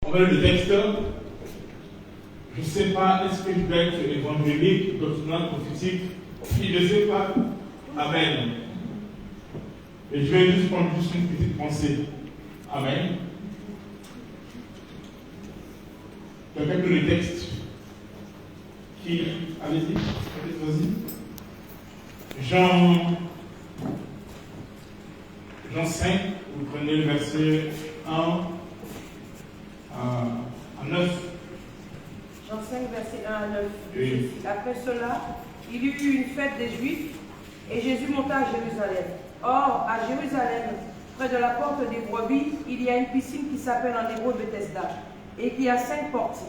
On va lire le texte. Je ne sais pas, est-ce que je vais être évangélique, doctrinal, prophétique? Je ne sais pas. Amen. Et je vais juste prendre juste une petite pensée. Amen. Quelqu'un peut le texte qui. Allez-y, vas-y. Jean 5, vous prenez le verset 1 à 9. Jean 5, verset 1 à 9. Oui. Après cela, il y eut une fête des Juifs et Jésus monta à Jérusalem. Or, à Jérusalem, près de la porte des brebis, il y a une piscine qui s'appelle en hébreu Bethesda et qui a 5 portiques.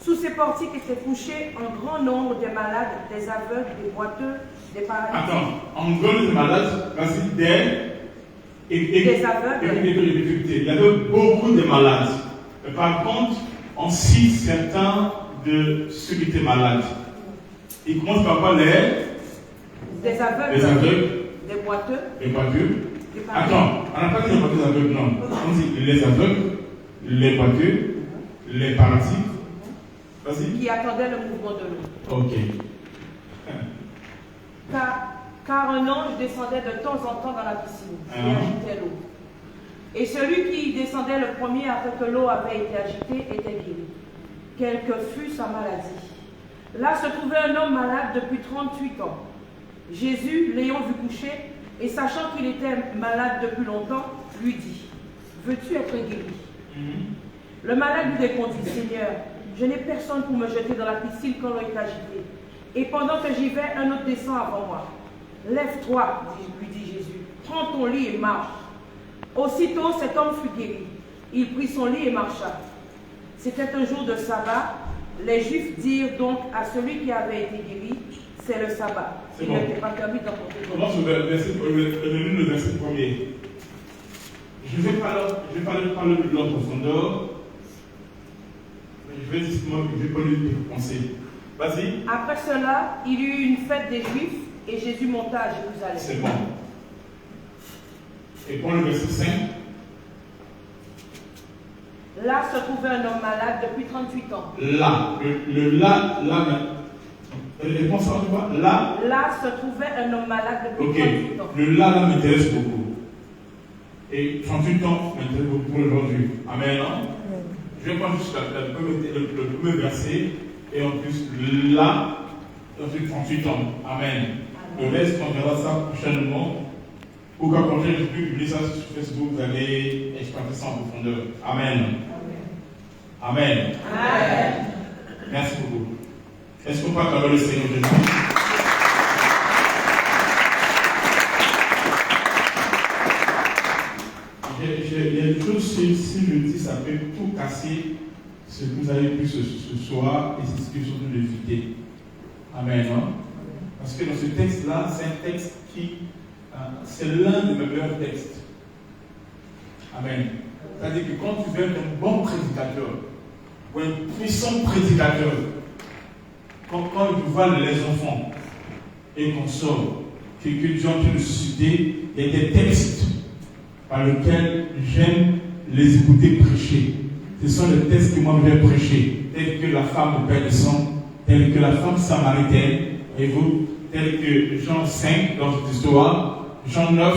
Sous ces portiques étaient couchés un grand nombre de malades, des aveugles, des boiteux, des paralytiques. Attends, en gros, les malades, vas-y, des aveugles. Il y avait beaucoup de malades. Mais par contre, on cite certains de ceux qui étaient malades. Ils commencent par quoi? Des aveugles, des boiteux, des boiteux. Attends, on n'a pas dit les boiteux aveugles, non. On dit les aveugles, les boiteux, les paralytiques. Vas-y. Qui attendaient le mouvement de l'eau. Ok. Car un ange descendait de temps en temps dans la piscine et agitait l'eau. Et celui qui descendait le premier après que l'eau avait été agitée était guéri, quelle que fût sa maladie. Là se trouvait un homme malade depuis 38 ans. Jésus, l'ayant vu coucher, et sachant qu'il était malade depuis longtemps, lui dit, « Veux-tu être guéri ?» Le malade lui répondit, « Seigneur, je n'ai personne pour me jeter dans la piscine quand l'eau est agitée. Et pendant que j'y vais, un autre descend avant moi. Lève-toi, lui dit Jésus, prends ton lit et marche. » Aussitôt, cet homme fut guéri. Il prit son lit et marcha. C'était un jour de sabbat. Les Juifs dirent donc à celui qui avait été guéri, c'est le sabbat. Il n'était pas permis d'emporter. Commence le verset premier. Je ne vais pas parler de leur profondeur. Je vais justement pas lui penser. Vas-y. Après cela, il y eut une fête des Juifs et Jésus monta à Jérusalem. C'est bon. Et prends le verset 5. Là se trouvait un homme malade depuis 38 ans. Là, réponse à quoi? Là se trouvait un homme malade depuis 38 ans. Le là m'intéresse beaucoup. Et 38 ans m'intéresse beaucoup pour aujourd'hui. Amen. Je vais prendre juste le premier verset. Et en plus, là, ensuite 38 ans. Amen. Le reste, on verra ça prochainement. Ou quand je publie ça sur Facebook, vous allez exploiter ça en profondeur. Amen. Amen. Amen. Merci beaucoup. Est-ce qu'on peut acclamer le Seigneur Jésus? Il y a une chose, si je dis, ça peut tout casser ce que vous avez vu ce soir et c'est ce que je suis en train d'éviter. Amen. Hein? Parce que dans ce texte-là, c'est un texte qui, c'est l'un de mes meilleurs textes. Amen. C'est-à-dire que quand tu veux être un bon prédicateur, ou un puissant prédicateur, quand tu vois les enfants et qu'on sort, que Dieu est en train de susciter, il y a des textes par lesquels j'aime les écouter prêcher. Ce sont les textes que moi je vais prêcher, tels que la femme au Père de sang, tels que la femme samaritaine, et vous, tels que Jean 5 dans cette histoire, Jean 9,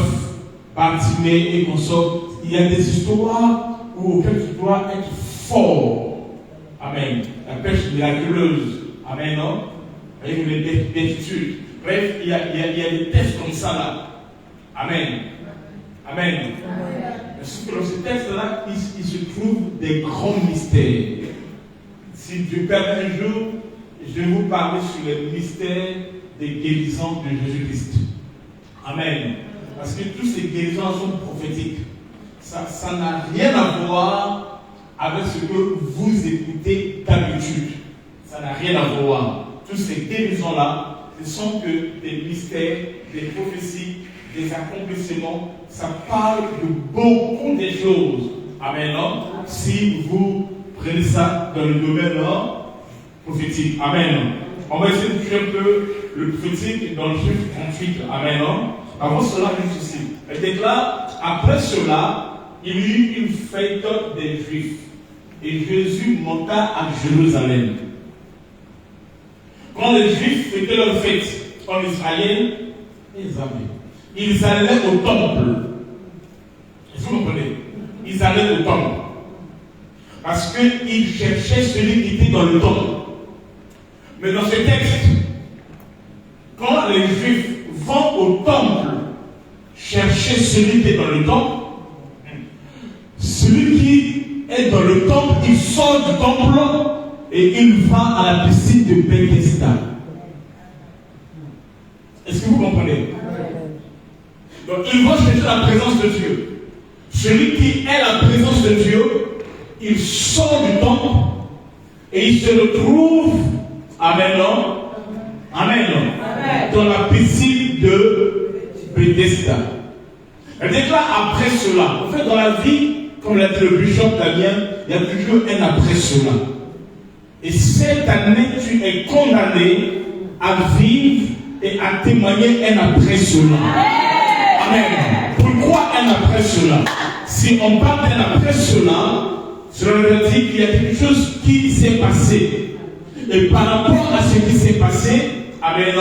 Bartimée et consorts. Il y a des histoires auxquelles tu dois être fort. Amen. La pêche miraculeuse. Amen, non? Avec les béatitudes. Bref, il y a des textes comme ça là. Amen. Amen. Dans ce texte-là, il se trouve des grands mystères. Si Dieu permet un jour, je vais vous parler sur les mystères des guérisons de Jésus-Christ. Amen. Parce que toutes ces guérisons sont prophétiques. Ça n'a rien à voir avec ce que vous écoutez d'habitude. Ça n'a rien à voir. Toutes ces guérisons-là, ce sont que des mystères, des prophéties, des accomplissements. Ça parle de beaucoup de choses. Amen. Non? Si vous prenez ça dans le domaine prophétique. Amen. On va essayer de toucher un peu le prophétique dans le chiffre 38. Amen. Non? Avant cela, juste ici. Elle déclare, après cela, il y eut une fête des Juifs. et Jésus monta à Jérusalem. Quand les Juifs fêtaient leur fête en Israël, ils allaient au temple. Est-ce que vous comprenez? Ils allaient au temple. Parce qu'ils cherchaient celui qui était dans le temple. Mais dans ce texte, quand les Juifs vont au temple chercher celui qui est dans le temple, celui qui est dans le temple, il sort du temple et il va à la piscine de Bethesda. Est-ce que vous comprenez? Donc il va chercher la présence de Dieu. Celui qui est la présence de Dieu, il sort du temple et il se retrouve, amen, dans la piscine de Bethesda. Elle déclare après cela. En fait, dans la vie, comme l'a dit le bishop Damien, il y a toujours un après cela. Et cette année, tu es condamné à vivre et à témoigner un après cela. Amen. Pourquoi un après cela? Si on parle d'un après cela, cela veut dire qu'il y a quelque chose qui s'est passé. Et par rapport à ce qui s'est passé, amen,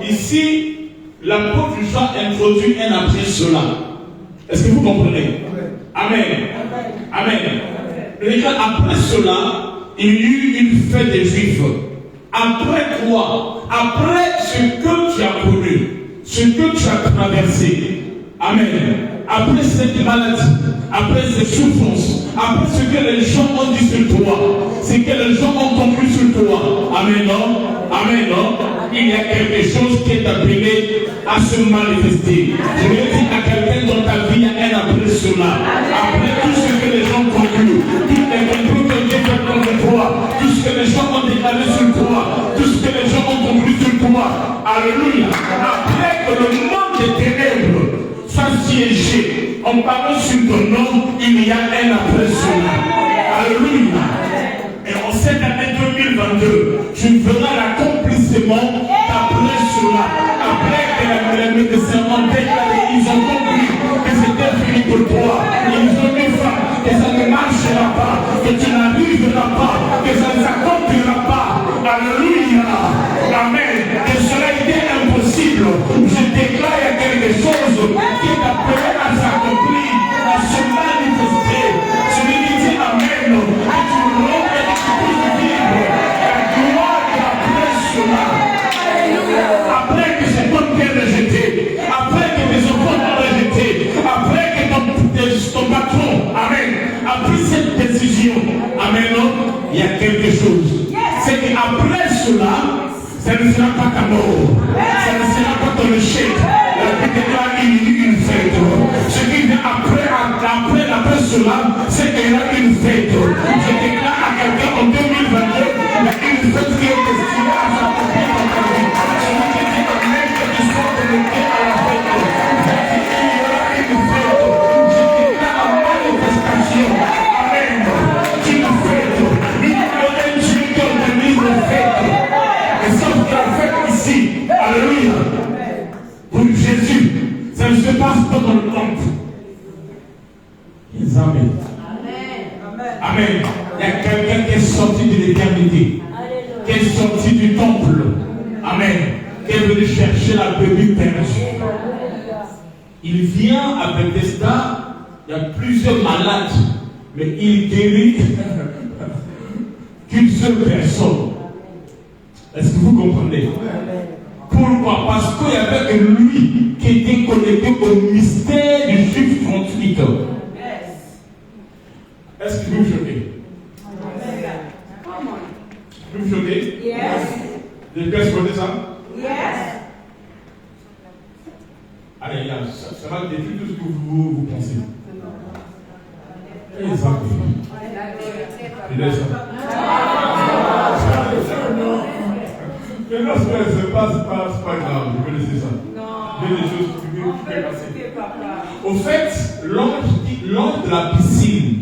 ici, l'apôtre Jean introduit un après cela. Est-ce que vous comprenez? Amen. Amen. Après cela, il y eut une fête des Juifs. Après quoi? Après ce que tu as connu, ce que tu as traversé. Amen. Après cette maladie, après ces souffrances, après ce que les gens ont dit sur toi, ce que les gens ont conclu sur toi. Amen. Amen. Il y a quelque chose qui est appelé à se manifester. Je vais dire à quelqu'un dans ta vie, il y a un après cela. Après tout ce que les gens concluent, toutes les conclusions que Dieu fait contre toi, tout ce que les gens ont déclaré sur toi, tout ce que les gens ont conclu sur toi. Alléluia. Après que le monde des ténèbres soit siégé en parlant sur ton nom, il y a un après cela. Alléluia. Et en cette année 2022, tu verras l'accomplissement d'après cela. Après que les médecins ont déclaré, ils ont compris que c'était fini pour toi. Ils ont dit que ça ne marchera pas, que tu n'arriveras pas, que ça ne s'accomplira pas. Alléluia. Amen. Et cela était impossible. Je déclare il y a quelque chose qui est appelé à s'accomplir, à se manifester. Celui qui dit Amen, et tu rompes et tu peux vivre la gloire après cela. Après que c'est ton père rejeté, après que tes enfants t'ont rejeté, après que ton patron, Amen, a pris cette décision, Amen, il y a quelque chose. C'est qu'après cela, ça ne sera pas ta mort, ça ne sera pas ton échec. La Bible déclare qu'il y a une fête. Ce qui vient après cela, c'est qu'il y a une fête. Je déclare à quelqu'un en 2022, il y a une fête qui est destinée à s'accomplir dans ta vie. Celui qui dit Amen, que tu sois connecté à la fête. Il y aura une fête. Je déclare en manifestation. Amen. Une fête. Il y a un Dieu qui organise une fête. Et sauf que la fête ici, alléluia, pour Jésus, ça ne se passe pas dans le temple. Amen. Amen. Il y a quelqu'un qui est sorti de l'éternité, qui est sorti du temple. Amen. Qui est venu chercher la brebis perdue. Il vient à Bethesda, il y a plusieurs malades, mais il guérit qu'une seule personne. Est-ce que vous comprenez? Pourquoi? Parce qu'il y avait que lui qui était connecté au mystère du juif 38. Est-ce que vous me choquez? Vous me choquez? Yes. Vous avez exploité ça? Yes. Allez, là, ça va détruire tout ce que vous pensez. Exactement. Il est ça. Mais non, c'est pas grave, vous connaissez ça. Non. Il y a des choses qui peuvent passer. Au fait, l'ange de la piscine,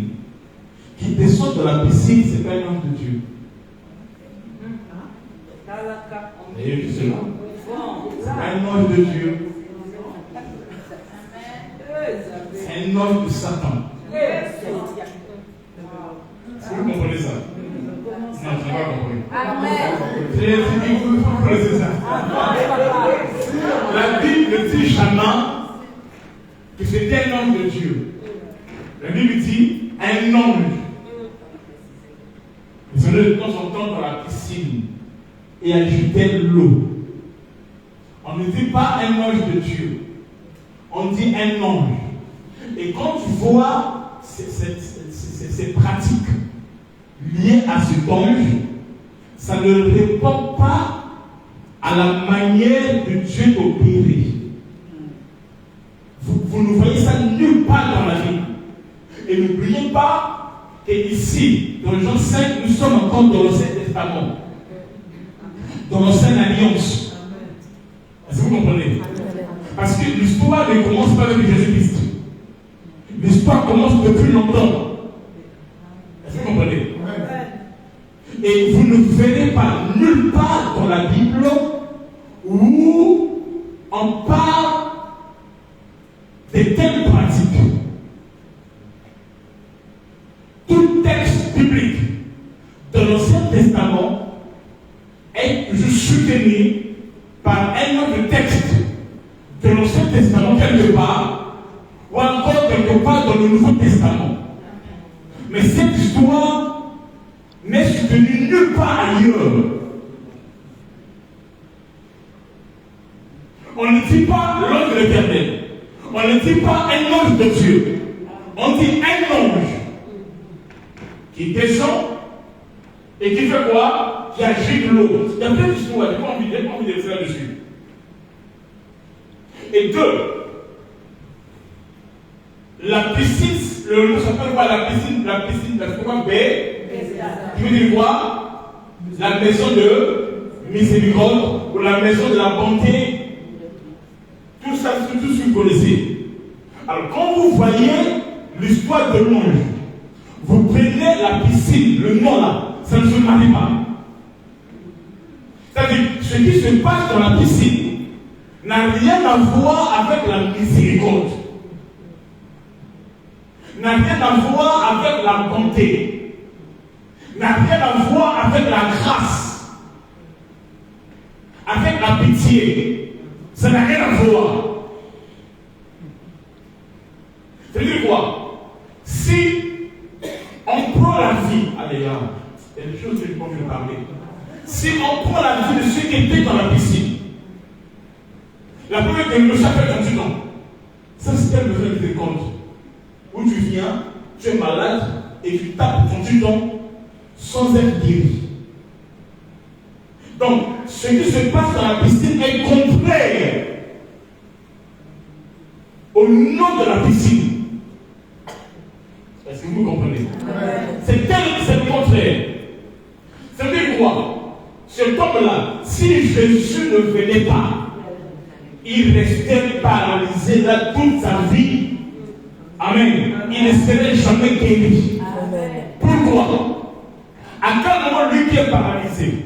qui descend de la piscine, c'est pas un ange de Dieu. Et c'est là. C'est un ange de Dieu. C'est un ange de Satan. Vous comprenez? C'est ça. La Bible ne dit jamais que c'était un ange de Dieu. La Bible dit un ange. Ils allaient de temps en temps dans la piscine et ajoutaient l'eau. On ne dit pas un ange de Dieu. On dit un ange. Et quand tu vois ces pratiques liées à cet ange, ça ne répond pas à la manière de Dieu d'opérer. Vous ne voyez ça nulle part dans la Bible. Et n'oubliez pas qu'ici, dans Jean 5, nous sommes encore dans l'Ancien Testament, dans l'Ancienne Alliance. Est-ce que vous comprenez? Parce que l'histoire ne commence pas avec Jésus-Christ. L'histoire commence depuis longtemps. Est-ce que vous comprenez? Et vous ne verrez pas nulle part dans la Bible où on parle de telles pratiques. Tout texte biblique de l'Ancien Testament est soutenu par un autre texte de l'Ancien Testament quelque part, ou encore quelque part dans le Nouveau Testament. Mais cette histoire n'est soutenue nulle part ailleurs. On ne dit pas l'ange de l'Éternel. On ne dit pas un ange de Dieu. On dit un ange qui descend et qui fait quoi? Qui agite l'eau. Il y a plein d'histoires, j'ai pas envie de le faire dessus. Et deux, la piscine, le nom s'appelle quoi? La piscine, c'est quoi? B. Qui veut dire quoi? La maison de miséricorde ou la maison de la bonté. Tout ça, c'est tout ce que vous connaissez. Alors, quand vous voyez l'histoire de l'ange, vous prenez la piscine, le nom là, ça ne se marie pas. C'est-à-dire, ce qui se passe dans la piscine n'a rien à voir avec la miséricorde, n'a rien à voir avec la bonté, n'a rien à voir avec la grâce, avec la pitié. Ça n'a rien à voir. C'est-à-dire quoi? Si on prend la vie, allez là, il y a des choses que je ne peux pas parler. Si on prend la vie de ceux qui étaient dans la piscine, la première que ça fait 38 ans, ça c'est un besoin de compte. Où tu viens, tu es malade et tu tapes 38 ans sans être guéri. Donc, ce qui se passe dans la piscine est contraire au nom de la piscine. Est-ce que vous comprenez? C'est le contraire. Ça veut dire quoi? Cet homme-là, si Jésus ne venait pas, il restait paralysé là toute sa vie. Amen. Il ne serait jamais guéri. Pourquoi? À quel moment lui qui est paralysé?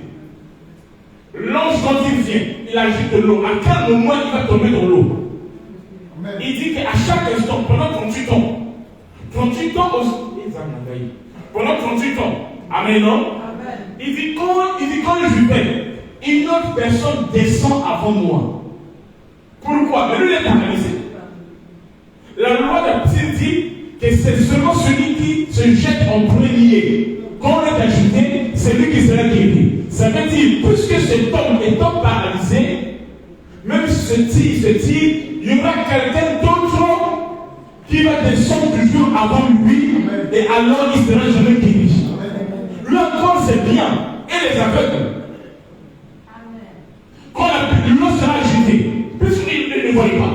L'ange, quand il vient, il agite de l'eau. À quel moment il va tomber dans l'eau? Il dit qu'à chaque instant, pendant 38 ans, 38 ans aussi, pendant 38 ans, amen, non? Il dit quand je vais, une autre personne descend avant moi. Pourquoi? Mais lui, il est paralysé. La loi de la piscine dit que c'est seulement celui qui se jette en premier. Quand on est ajouté, c'est lui qui sera guéri. Ça veut dire, puisque cet homme étant paralysé, même si se dit, il y aura quelqu'un d'autre qui va descendre toujours avant lui, et alors il ne sera jamais guéri. Lui encore, c'est bien. Et les aveugles. Quand l'eau sera agitée, puisqu'il ne voit pas,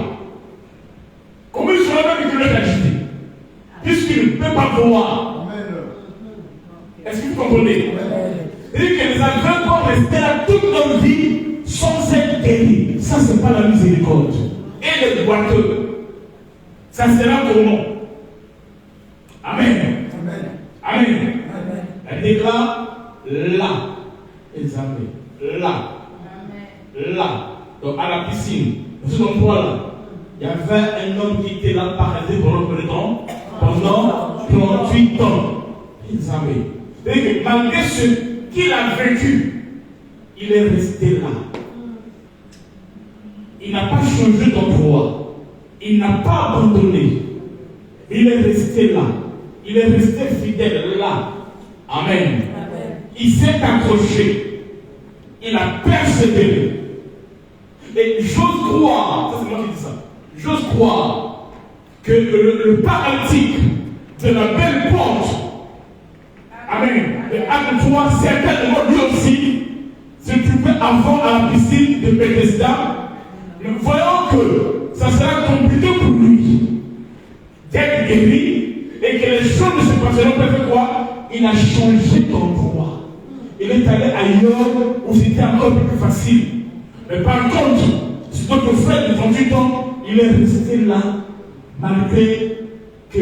comment il sera même que l'eau est agitée? Puisqu'il ne peut pas voir. Est-ce que vous comprenez? C'est-à-dire que les aveugles vont rester là toute leur vie sans être guéris. Ça, ce n'est pas la miséricorde. Et les boiteux, ça sera comment? Amen. Amen. Elle déclare là. Examen. Là. Là. Donc à la piscine, dans cet endroit-là, il y avait un homme qui était là paralysé pendant combien de temps? Pendant 38 ans. Examen. C'est-à-dire que malgré ce qu'il a vécu, il est resté là. Il n'a pas changé d'endroit. Il n'a pas abandonné. Il est resté là. Il est resté fidèle là. Amen. Il s'est accroché. Il a persévéré. Et j'ose croire, ça c'est moi qui dis ça, j'ose croire que le paralytique de la belle porte, amen, de Acte 3, certainement lui aussi, se trouvait avant à la piscine de Bethesda. Nous voyons que ça sera compliqué pour lui d'être guéri et que les choses ne se passeront pas fait quoi? Il a changé d'endroit. Il est allé ailleurs où c'était encore plus facile. Mais par contre, si notre frère de 38 ans, il est resté là, malgré que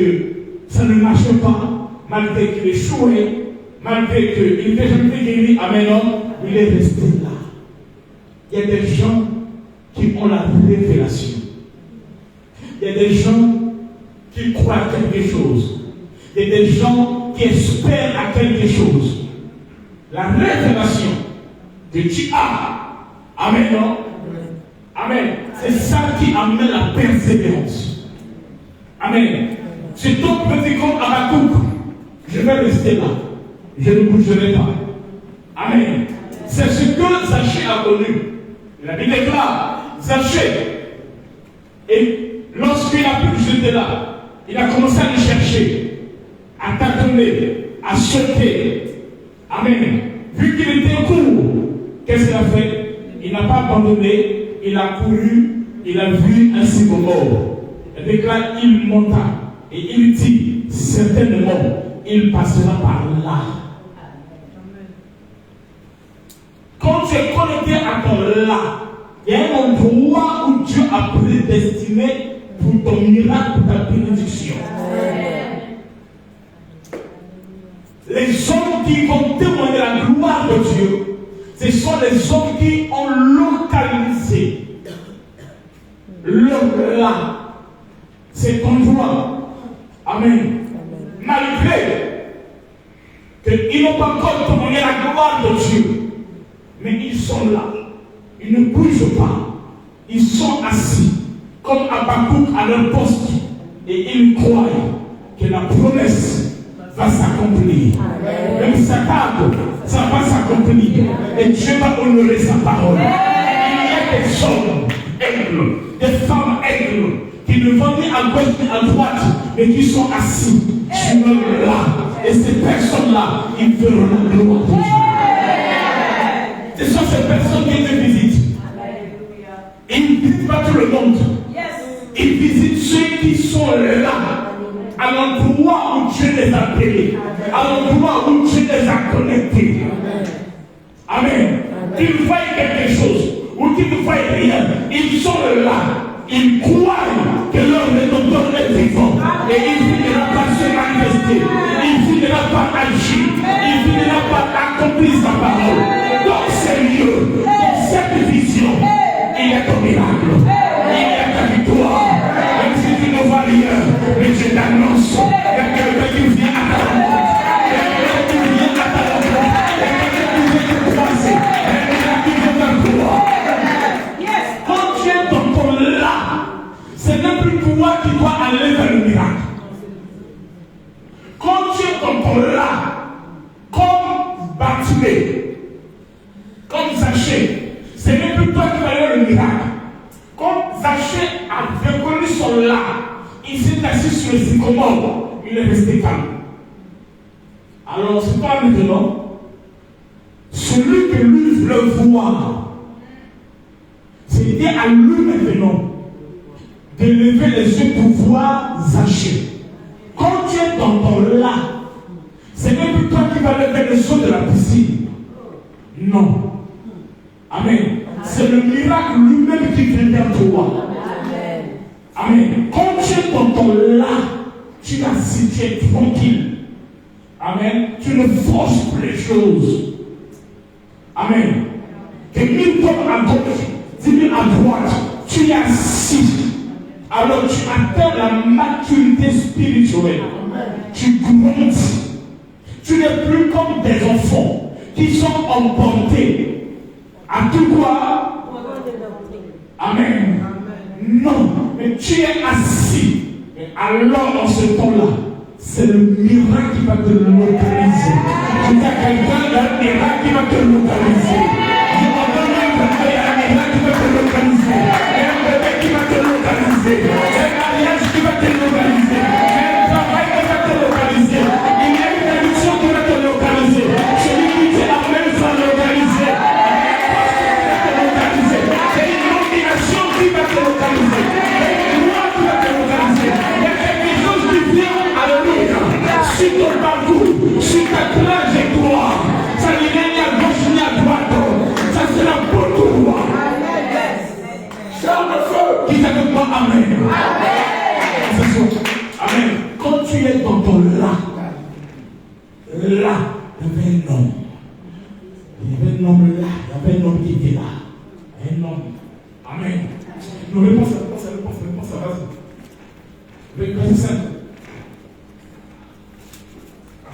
ça ne marchait pas, malgré qu'il échouait, malgré qu'il n'était jamais guéri, amen, il est resté là. Il y a des gens qui ont la révélation. Il y a des gens qui croient à quelque chose. Il y a des gens qui espèrent à quelque chose. La révélation que tu as, amen, non? Amen. C'est ça qui amène la persévérance. Amen. C'est ton petit comme Habakkuk. Je vais rester là. Je ne bougerai pas. Amen. C'est ce que Zachée a connu. La Bible déclare, Zachée, et lorsqu'il a pu jeter là, il a commencé à le chercher, à tâtonner, à sauter. Amen. Vu qu'il était court, qu'est-ce qu'il a fait? Il n'a pas abandonné, il a couru, il a vu un sycomore. Et donc là, il monta et il dit, certainement, il passera par là. Quand tu es connecté à ton là, il y a un endroit où Dieu a prédestiné pour ton miracle, pour ta bénédiction. Les hommes qui vont témoigner la gloire de Dieu, ce sont les hommes qui ont localisé leur là, cet endroit. Amen. Malgré qu'ils n'ont pas encore témoigné la gloire de Dieu, mais ils sont là. Ils ne bougent pas. Ils sont assis, comme Habakkuk à leur poste, et ils croient que la promesse va s'accomplir. Même si ça tarde, ça va s'accomplir. Et Dieu va honorer sa parole. Il y a des hommes aigles, des femmes aigles, qui ne vont ni à gauche ni à droite, mais qui sont assis sur leur là. Et ces personnes-là, ils verront la gloire de Dieu. Ce sont ces personnes qui te visitent. Ils ne visitent pas tout le monde. Ils visitent ceux qui sont là, à l'endroit où Dieu les a appelés, à l'endroit où Dieu les a connectés. Amen. Qu'ils voient quelque chose ou qu'ils ne voient rien, ils sont là. Ils croient que leur Rédempteur est vivant et il finira par se manifester, il finira par agir, il finira par accomplir sa parole. Dans ces lieux, dans cette vision, il y a ton miracle, il y a ta victoire. Même si tu ne vois rien, mais je t'annonce, il y a quelqu'un qui vient à ta rencontre, il y a quelqu'un qui vient à ta rencontre, il y a quelqu'un qui vient te croiser, il y a quelqu'un qui vient te croire. Quand tu es dans ton là, c'est même plus toi qui dois aller vers le miracle. Quand tu es dans ton là, comme Bartimée, comme Zachée, c'est même plus toi qui vas aller vers le miracle. Quand Zachée a reconnu son là, il s'est assis sur le sycomore, il est resté calme. Alors c'est pas maintenant. Celui que lui veut voir, c'était à lui maintenant de lever les yeux pour voir Zachée. Quand tu es dans ton là, c'est même plus toi qui vas lever les yeux de la piscine. Non. Amen. C'est le miracle lui-même qui vient vers toi. Amen. Quand tu es dans ton là, tu es assis, tu es tranquille. Amen. Tu ne forces plus les choses. Amen. Que 1000 tombent à gauche, 10 000 à droite, tu es assis. Alors tu atteins la maturité spirituelle. Tu grandis. Tu n'es plus comme des enfants qui sont emportés À tout quoi? Amen. Non, mais tu es assis. Et alors, dans ce temps-là, c'est le miracle qui va te localiser. Tu dis à quelqu'un, il y a un miracle qui va te localiser. Il y a un miracle qui va te localiser. Il y a un bébé qui va te localiser. Il y a un mariage qui va te localiser. Il y a un travail qui va te localiser. Il y a une addiction qui va te localiser. Celui qui dit Amen sera localisé. C'est une nomination qui va te localiser. C'est une loi qui va te localiser. Il y a quelque chose qui vient, alléluia, sur ton parcours, sur ta trajectoire. Ça n'est ni à gauche ni à droite. Ça sera pour toi. Charme le feu. Qui t'appelle pas Amen. Amen. Quand tu es dans ton là, il y avait un homme. Il y avait un homme là. Il y avait un homme qui était là. Un homme. Amen. Nous réponse, ça va. Verset 5.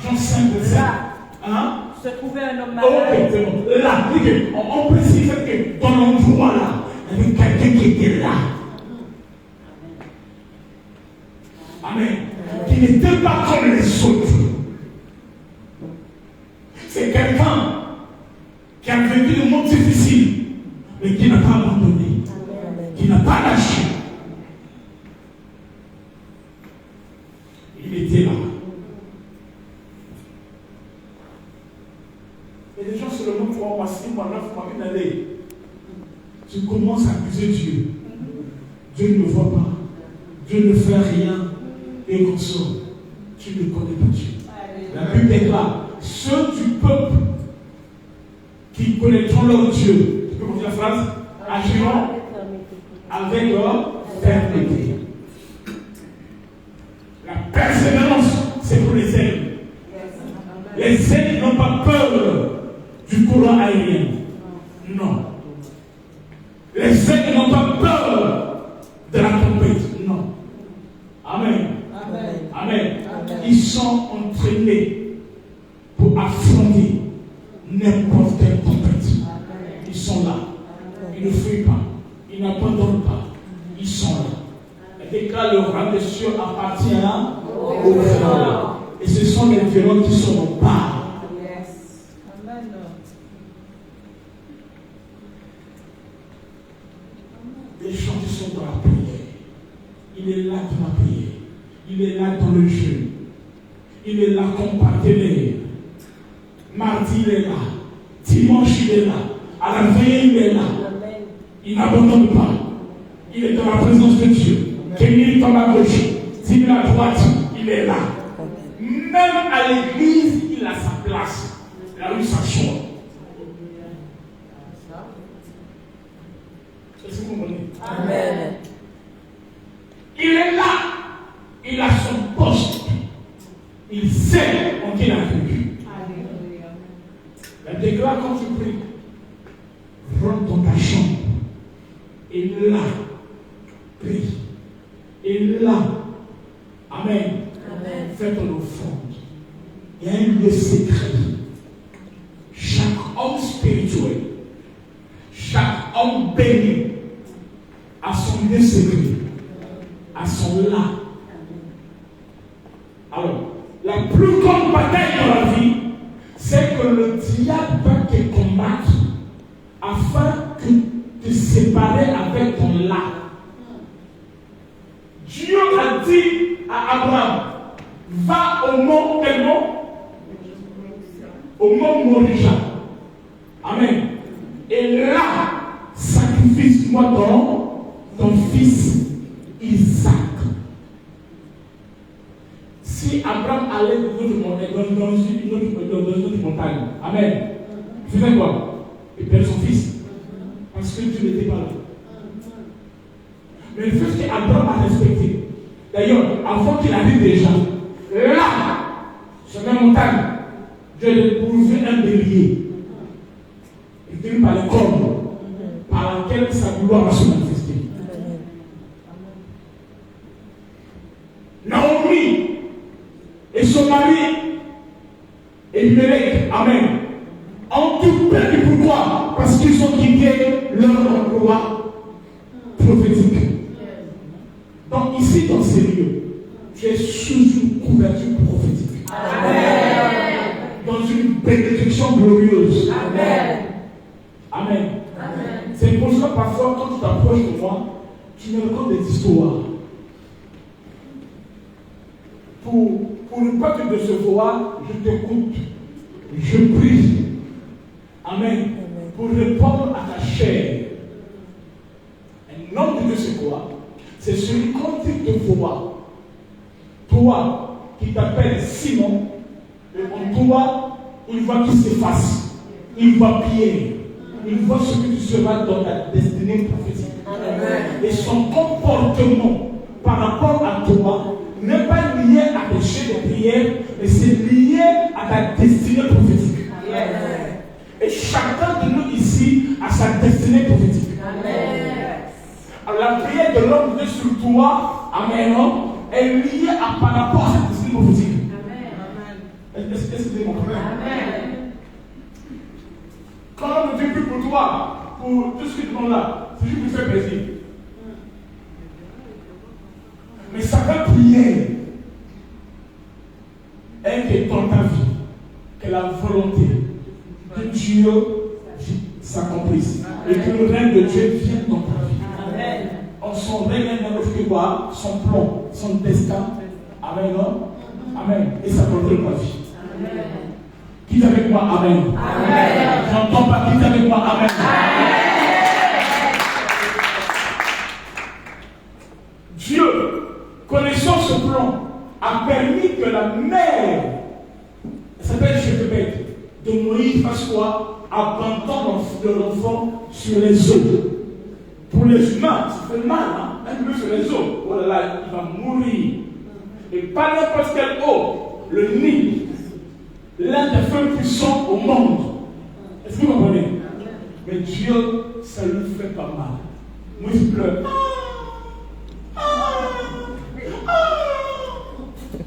Jean 5, verset 5. Hein? Se trouvait un homme Ok, malade. c'est bon. Là, on précise que dans l'endroit là, il y avait quelqu'un qui était là. Amen. Qui n'était pas comme les autres. C'est quelqu'un qui a vécu le monde difficile, mais qui n'a pas abandonné, qui n'a pas lâché. Il était là. Et les gens sur le monde 3 mois, 6 mois, 9 mois, une année, tu commences à accuser Dieu. Dieu ne me voit pas. Dieu ne fait rien. Et comme ça, tu ne connais pas Dieu. La Bible déclare, ceux du peuple qui connaîtront leur Dieu, tu peux comprendre la phrase? Agiront avec leur fermeté. La persévérance, c'est pour les ailes. Les ailes n'ont pas peur du courant aérien. Non. Les ailes n'ont pas peur de la tempête. Non. Amen. Amen. Ils sont entraînés pour affronter n'importe quelle tempête. Ils sont là. Ils ne fuient pas. Ils n'abandonnent pas. Ils sont là. Et déclare le rang des cieux appartient aux violents. Et ce sont les violents qui sont en part. Amen. Les gens qui sont dans la prière. Il est là dans la prière. Il est là dans le jeu. Il est là comme partenaire. Mardi, il est là. Dimanche, il est là. À la veille, il est là. Il n'abandonne pas. Il est dans la présence de Dieu. Qu'il dans la gauche, s'il est à droite, il est là. Même à l'église, il a sa place. Il a eu sa choix. Est-ce que vous comprenez? Amen. Il est là. Il a son poste. Il sait en qui il a vécu. La déclare quand tu pries. Rentre dans ta chambre. Et là, prie. Et là, Amen. Fais ton offrande. Il y a un lieu secret. Chaque homme spirituel, chaque homme béni a son lieu secret, a son là. Alors, la plus grande bataille dans la vie, c'est que le diable va te combattre afin de te séparer avec ton là. Dieu a dit à Abraham, va au mont, quel mont? Au mont Morija. Amen. Et là, sacrifice-moi ton fils Isaac. Si Abraham allait dans une autre montagne, Amen, il faisait quoi? Il perdait son fils. Parce que Dieu n'était pas là. Mais le fait qu'Abraham a respecté. D'ailleurs, avant qu'il arrive déjà, là, sur la montagne, Dieu a pourvu un bélier. Il tenu par les cornes, par laquelle sa gloire va se manifester. Naomi et son mari, Elimelech, Amen, ont tout perdu. Pourquoi? Parce qu'ils ont quitté leur emploi prophétique. Donc ici, dans ces lieux, tu es sous une couverture prophétique. Amen. Dans une bénédiction glorieuse. Amen. Amen. C'est pour ça que parfois, quand tu t'approches de moi, tu me racontes des histoires. Pour ne pas te décevoir, je t'écoute. Je prie. Amen. Pour répondre à ta chair. Un homme de Dieu, c'est quoi? C'est celui quand il te voit. Toi, qui t'appelles Simon, et en toi, il voit qui s'efface. Il voit Pierre. Il voit ce que tu seras dans ta destinée prophétique. Et son comportement par rapport à toi n'est pas lié à tes chefs de prière, mais c'est lié à ta destinée prophétique. Et chacun de nous ici a sa destinée prophétique. Alors la prière de l'homme de Dieu sur toi, amen, est liée par rapport à cette destinée prophétique. Est-ce que c'est mon problème? Quand l'homme de Dieu prie pour toi, pour tout ce que tu demandes là, c'est juste pour faire plaisir. Mais sa vraie prière est que dans ta vie, que la volonté de Dieu s'accomplisse et que le règne de Dieu vienne dans ta vie. Amen. Son règne est dans quoi? Son plan, son destin. Amen. Amen. Et sa volonté de ta vie. Amen. Qui est avec moi? Amen. Amen. J'entends pas qui est avec moi? Amen. Amen. Dieu, connaissant ce plan, a permis que la mère, elle s'appelle Jézabel, de Moïse fasse quoi? Abandonne l'enfant sur les eaux. Pour les humains, ça fait mal, hein? Un peu sur les eaux. Oh là là, il va mourir. Et pas n'importe quelle eau, le Nil, l'un des feux puissants au monde. Est-ce que vous comprenez? Mais Dieu, ça lui fait pas mal. Moïse pleure.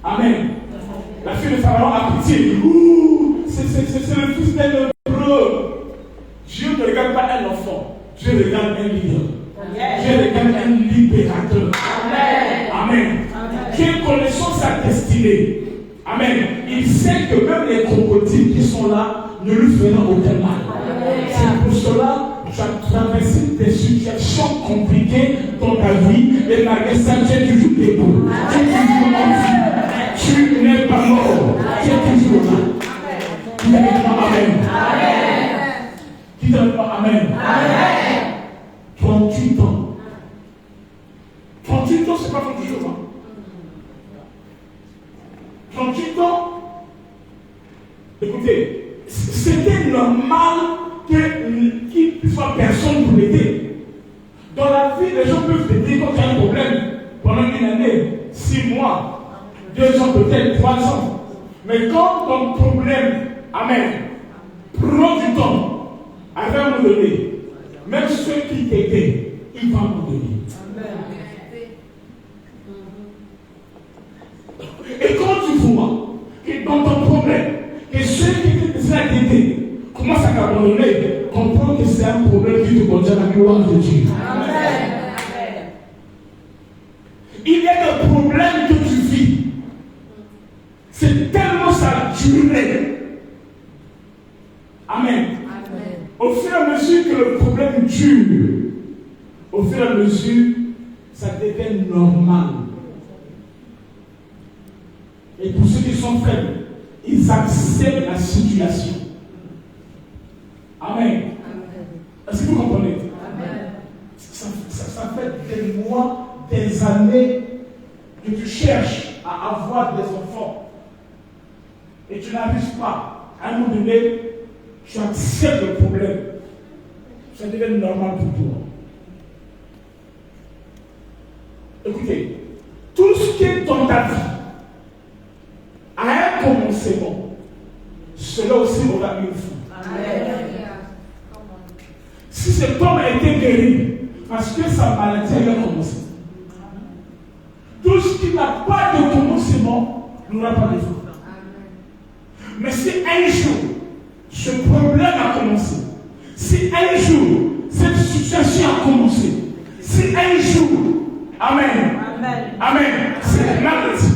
Amen. La fille de Pharaon a pitié. C'est le fils d'un hébreu. Dieu ne regarde pas un enfant. Dieu regarde un leader. Dieu regarde un libérateur. Amen. Dieu connaissant sa destinée. Amen. Il sait que même les crocodiles qui sont là ne lui feront aucun mal. C'est pour cela que tu as traversé des situations compliquées dans ta vie et malgré ça, tu es toujours debout. Tu es toujours en vie. Tu n'es pas mort. Tu es toujours là. Qui est avec moi? Amen. Qui est avec moi? Amen. 38 ans. 38 ans, c'est pas 38 jours. 38 ans. Écoutez, c'était normal qu'il ne soit personne pour l'aider. Dans la vie, les gens peuvent t'aider quand tu as un problème pendant une année, 6 mois, 2 ans, peut-être 3 ans. Mais quand ton problème, amen, prend du temps, à un moment donné, même ceux qui t'aidaient, ils vont abandonner. Et quand tu vois que dans ton problème, que ceux qui t'essaient d'aider commencent à t'abandonner, comprends que c'est un problème qui te conduit à la gloire de Dieu. Amen. Il y a des problèmes que tu vis. C'est tellement sa durée. Amen. Au fur et à mesure que le problème dure, au fur et à mesure, ça devient normal. Et pour ceux qui sont faibles, ils acceptent la situation. Amen. Est-ce que vous comprenez? Amen. Ça fait des mois, des années que tu cherches à avoir des enfants. Et tu n'arrives pas. À un moment donné, tu acceptes le problème. Ça devient normal pour toi. Écoutez, tout ce qui est dans ta vie a un commencement. Cela aussi aura une fin. Amen. Si cet homme a été guéri, parce que sa maladie a commencé. Tout ce qui n'a pas de commencement n'aura pas de fin. Mais si un jour, ce problème a commencé, un jour, cette situation a commencé, si un jour, Amen, cette maladie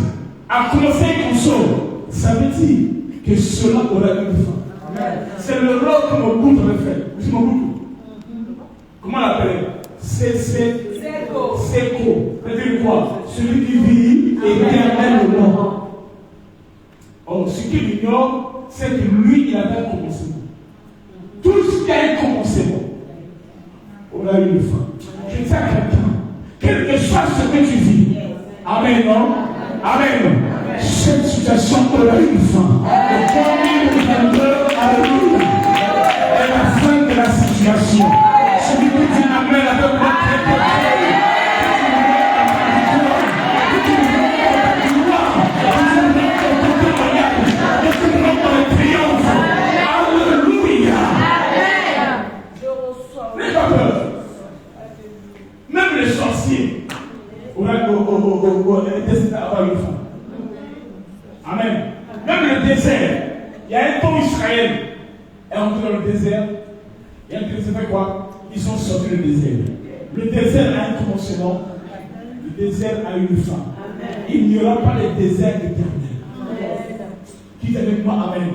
a commencé à consommer, ça veut dire que cela aura une fin. C'est le rôle que Mobutu avait fait. C'est Mobutu. Comment on l'appelle? Seko. Ça veut dire quoi? Celui qui vit éternellement. Or, ce qu'il ignore, c'est que lui, il avait un commencement. Tout ce qui a un commencement aura une fin. Je dis à quelqu'un, quel que soit ce que tu vis, Amen, non? Amen. Cette situation aura une fin. Et quand il viendra, alléluia, est la fin de la situation. Celui qui dit Amen avec moi, même les sorciers avoir une femme. Amen. Même le désert, il y a un temps Israël est entré dans le désert. Et ils fait quoi? Ils sont sortis du désert. Le désert a un commencement. Le désert a une fin. Il n'y aura pas de désert éternel. Qui est avec moi? Amen.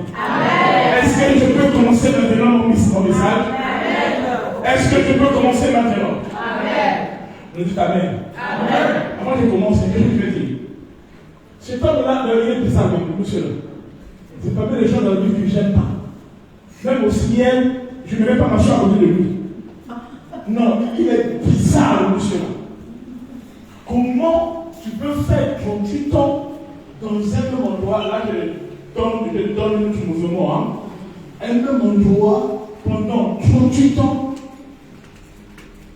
Est-ce que je peux commencer maintenant mon message? Est-ce que je peux commencer maintenant? Vous dites Amen. Avant de commencer, qu'est-ce que je veux dire? Cet homme-là ne rien de ça avec nous, monsieur. C'est pas mal les gens dans la vie que je n'aime pas. Même au ciel, je ne vais pas marcher à côté de lui. Non, il est bizarre, monsieur. Comment tu peux faire 38 ans dans un même endroit? Là, je donne notre mouvement. Un même endroit pendant 38 ans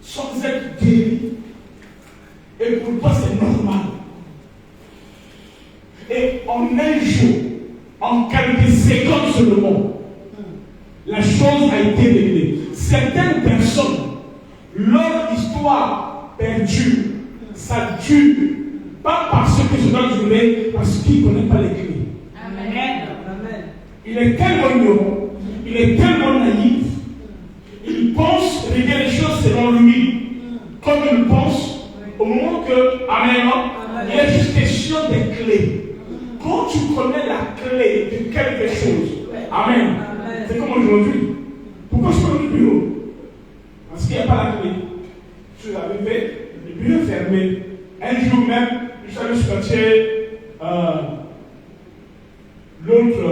sans être guéri. Et pour toi, c'est normal. Et en un jour, en quelques secondes seulement, la chose a été réglée. Certaines personnes, leur histoire perdue, ça dure. Pas parce que je dois durer, parce qu'ils ne connaissent pas les clés. Amen. Il est tellement ignorant, il est tellement naïf, il pense régler les choses selon lui, comme il pense. Au moment que, Amen, il y a juste question des clés. Quand tu connais la clé de quelque chose, Amen, c'est comme aujourd'hui. Pourquoi je connais le bureau? Parce qu'il n'y a pas la clé. Je suis arrivé, le bureau est fermé. Un jour même, je suis allé chercher l'autre,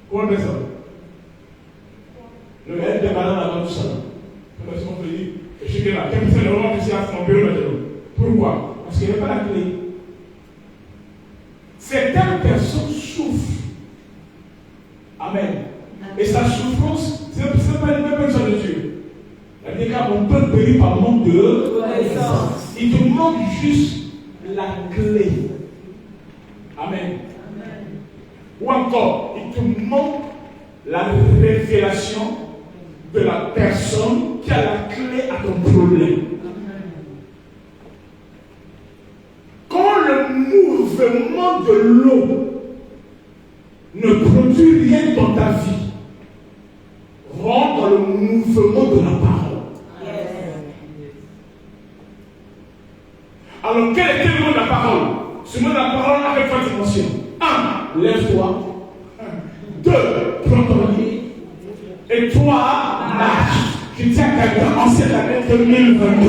comment on appelle ça? Le aide des malades avant tout ça. C'est ce qu'on peut dire. Je suis là. Quelqu'un fait le moment que c'est à mon bureau maintenant. Pourquoi? Parce qu'il n'y a pas la clé. Certaines personnes souffrent. Amen. Et sa souffrance, ce n'est pas une personne de Dieu. Il y a des cas où on peut périr par manque de connaissance. Il te manque juste la clé. Amen. Ou encore, il te manque la révélation de la personne qui a la clé à ton problème. Quand le mouvement de l'eau ne produit rien dans ta vie, rentre dans le mouvement de la parole. Alors, quel était le mot de la parole? Ce mot de la parole avait trois dimensions. 1. Lève-toi. 2. Prends ton lit. Et 3. Marche. Je dis à quelqu'un en cette année 2022,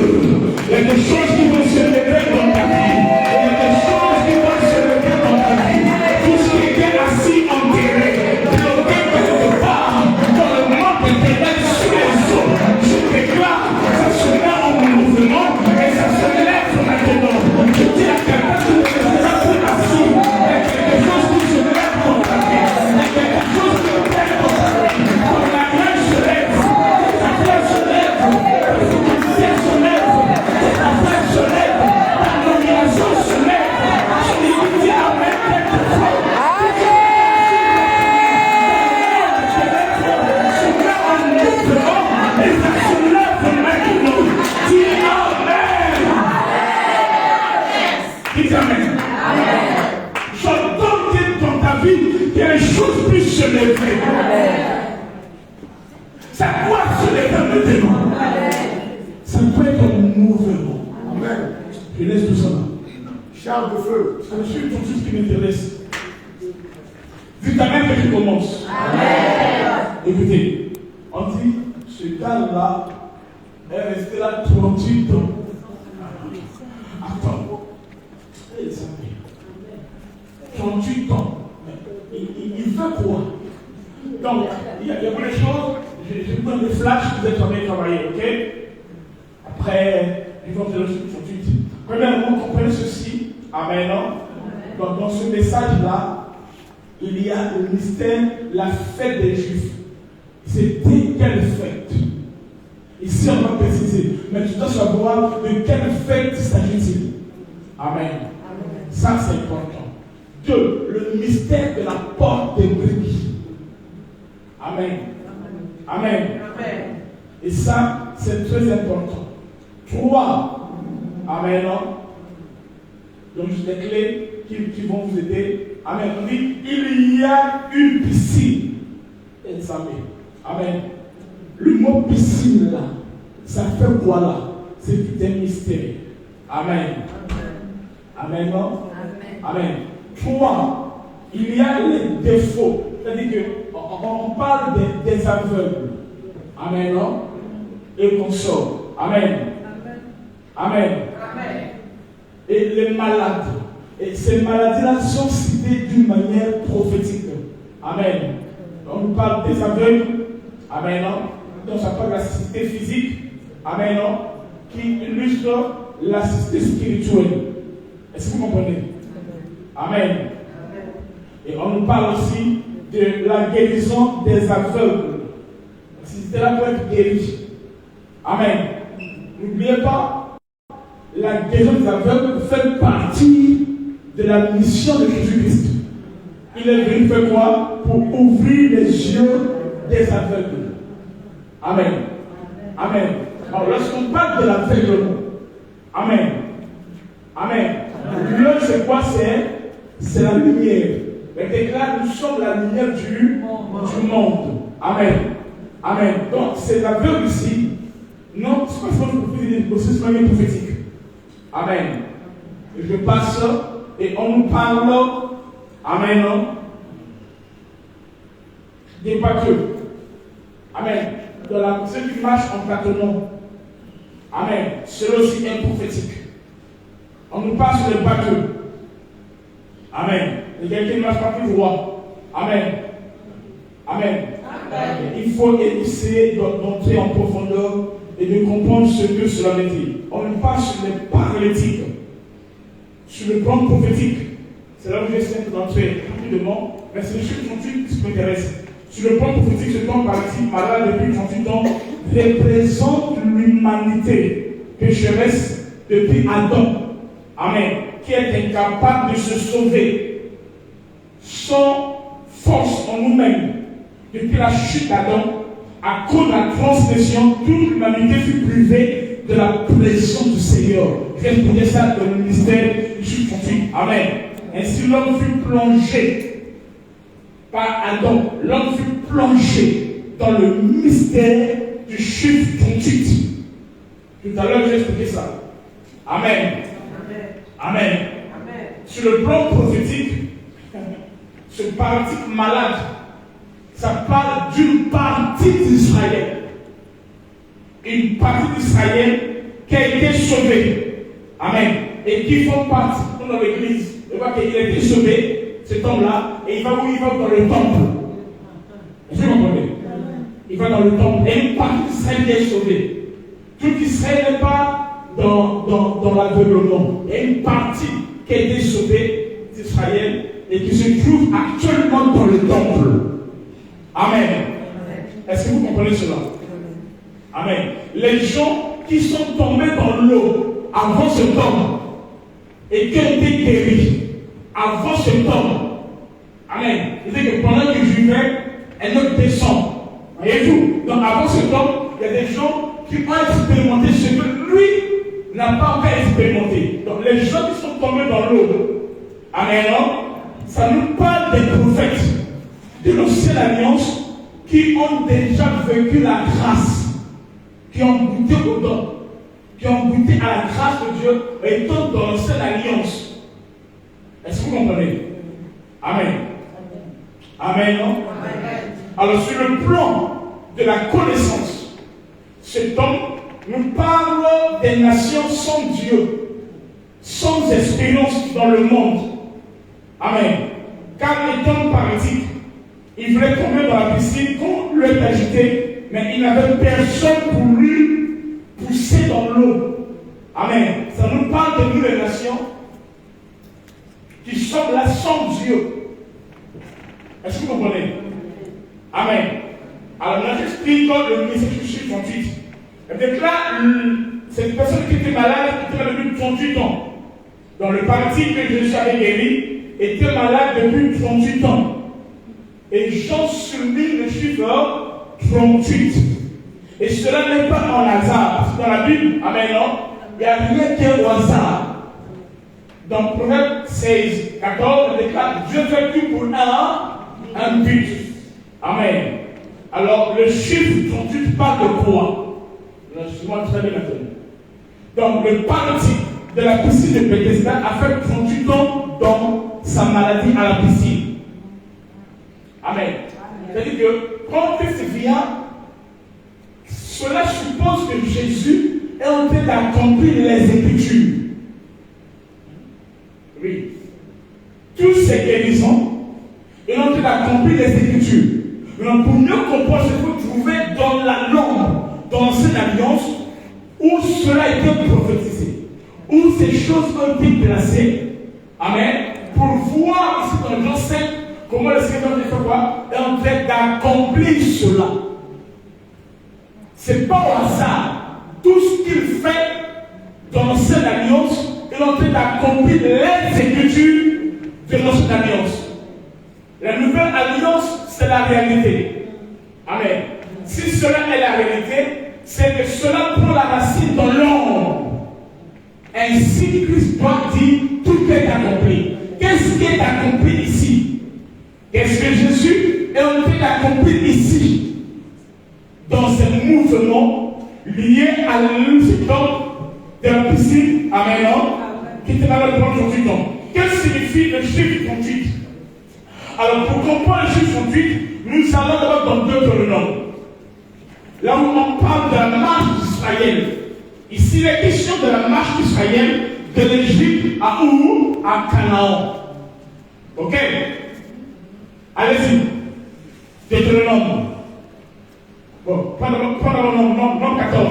il y a des choses qui vont se lever dans ta vie. Il y a des choses qui vont se lever dans ta vie. Tout ce qui était assis en terrain, bloqué quelque part, dans le monde éternel sur les eaux, je déclare, ça se met en mouvement et ça se lève maintenant. Je dis à quelqu'un qui ne restera plus assis, il y a quelque chose qui se lève dans ta vie. Il y a quelque chose qui se lève dans ta vie. Quand la main se lève, la fleur se lève, le ciel se lève, la fleur se lève. Je laisse tout ça là. Charge de feu. C'est tout ce qui m'intéresse. Dites amen que je commence. Amen. Écoutez, on dit, ce gars-là est resté là 38 ans. Attends. 38 ans. Il fait quoi? Donc, il y a beaucoup de choses. Je vous donne des flashs, vous êtes en train de travailler, ok? Après, ils vont faire le 38. Premièrement, comprenez ceci. Amen. Dans ce message-là, il y a le mystère, la fête des Juifs. C'était quelle fête? Ici, on va préciser. Mais tu dois savoir de quelle fête s'agit-il. Amen. Ça, c'est important. 2. Le mystère de la porte des brebis. Amen. Amen. Amen. Et ça, c'est très important. 3. Amen. Donc, les clés qui vont vous aider. Amen. On dit, il y a une piscine. Et ça met. Amen. Le mot piscine là, ça fait quoi là? C'est tout un mystère. Amen. Amen. Non? Amen. 3. Il y a les défauts. C'est-à-dire qu'on parle des aveugles. Amen. Non? Et qu'on sort. Amen. Amen. Amen. Et les malades. Et ces maladies-là sont citées d'une manière prophétique. Amen. On nous parle des aveugles. Amen. Donc ça parle de la cité physique. Amen. Qui illustre la cité spirituelle. Est-ce que vous comprenez? Amen. Et on nous parle aussi de la guérison des aveugles. C'était là pour être guéri. Amen. N'oubliez pas, la guérison des aveugles fait partie de la mission de Jésus-Christ. Il est venu faire quoi? Pour ouvrir les yeux des aveugles. Amen. Amen. Alors, lorsqu'on parle de l'aveuglement, Amen. Amen. L'œil, c'est quoi? C'est la lumière. Mais déclare, nous sommes la lumière du monde. Amen. Amen. Donc, ces aveugles ici, non, c'est pas seulement une prophétique. Amen. Je passe et on nous parle, amen, des bateaux. Amen. De ceux qui marchent en tâtonnant. Amen. C'est aussi un prophétique. On nous parle sur les bateaux. Amen. Et quelqu'un ne marche pas plus droit. Amen. Amen. Amen. Il faut essayer d'entrer en profondeur et de comprendre ce que cela veut dire. On nous parle sur les paralytiques, sur le plan prophétique. C'est là où j'essaie d'entrer rapidement. Mais c'est le chiffre 38 qui m'intéresse. Sur le plan prophétique, ce temps paralytique, malade depuis 38 ans, représente l'humanité pécheresse depuis Adam. Amen. Qui est incapable de se sauver sans force en nous-mêmes. Depuis la chute d'Adam, à cause de la transgression, toute l'humanité fut privée de la présence du Seigneur. Je vais expliquer ça dans le mystère du chiffre 38. Amen. Ainsi, l'homme fut plongé par Adam. L'homme fut plongé dans le mystère du chiffre 38. Tout à l'heure, j'ai expliqué ça. Amen. Amen. Amen. Sur le plan prophétique, ce paralytique malade, ça parle d'une partie d'Israël. Une partie d'Israël qui a été sauvée. Amen. Et qui font partie, comme dans l'église. On voit qu'il a été sauvé, cet homme-là, et il va où? Il va dans le temple. Est-ce que vous comprenez? Il va dans le temple. Et une partie d'Israël qui est sauvée. Tout Israël n'est pas dans l'aveuglement. Il y a une partie qui a été sauvée d'Israël et qui se trouve actuellement dans le temple. Amen. Est-ce que vous comprenez cela? Amen. Les gens qui sont tombés dans l'eau avant ce temps et qui ont été guéris avant ce temps. Amen. C'est-à-dire que pendant qu'ils vivaient, un autre descend. Voyez-vous? Donc avant ce temps, il y a des gens qui ont expérimenté ce que lui n'a pas encore expérimenté. Donc les gens qui sont tombés dans l'eau, amen, ça nous parle des prophètes de l'ancienne alliance qui ont déjà vécu la grâce, qui ont goûté au don, qui ont goûté à la grâce de Dieu étant dans cette alliance. Est-ce que vous comprenez? Amen. Amen, non? Amen. Alors, sur le plan de la connaissance, cet homme nous parle des nations sans Dieu, sans expérience dans le monde. Amen. Car étant paralytique, il voulait tomber dans la piscine quand l'eau est agitée, mais il n'avait personne pour lui pousser dans l'eau. Amen. Ça nous parle de nous les nations qui sommes là sans Dieu. Est-ce que vous comprenez? Amen. Alors là, j'explique le message chiffre 38. Et donc là, cette personne qui était malade, qui était malade depuis 38 ans, dans le paralytique que Jésus avait guéri, était malade depuis 38 ans. Et Jean souligne le chiffre 38. Et cela n'est pas en hasard. Parce que dans la Bible, amen, non, il n'y a rien qui est au hasard. Dans Proverbe 16, 14, il déclare Dieu fait tout pour un but. Amen. Alors, le chiffre 38 parle de quoi? Je moi très bien maintenant. Donc, le paralytique de la piscine de Bethesda a fait 38 ans dans sa maladie à la piscine. Amen. C'est-à-dire que quand Christ vient, cela suppose que Jésus est en train d'accomplir les Écritures. Oui. Toutes ces guérisons, il est en train d'accomplir les Écritures. Donc, pour mieux comprendre, il faut trouver dans la langue, dans cette alliance, où cela a été prophétisé, où ces choses ont été placées. Amen. Pour voir ici dans Jean 5, comment le Seigneur est en train d'accomplir cela. Ce n'est pas au hasard. Tout ce qu'il fait dans cette alliance, il est en train d'accomplir les Écritures de notre alliance. La nouvelle alliance, c'est la réalité. Amen. Si cela est la réalité, c'est que cela prend la racine dans l'homme. Ainsi, Christ dit, tout est accompli. Qu'est-ce qui est accompli ici? Qu'est-ce que Jésus est en train d'accomplir ici? Dans ce mouvement lié à l'unité de la piscine, amen, qui était malade pendant 38 ans. Qu'est-ce que signifie le chiffre 38? Alors, pour comprendre le chiffre 38, nous allons d'abord dans Deutéronome. Là où on parle de la marche d'Israël. Ici, il est question de la marche d'Israël de l'Égypte à où? À Canaan. Ok? Allez-y. Deutéronome. Bon, prenons nombre 14.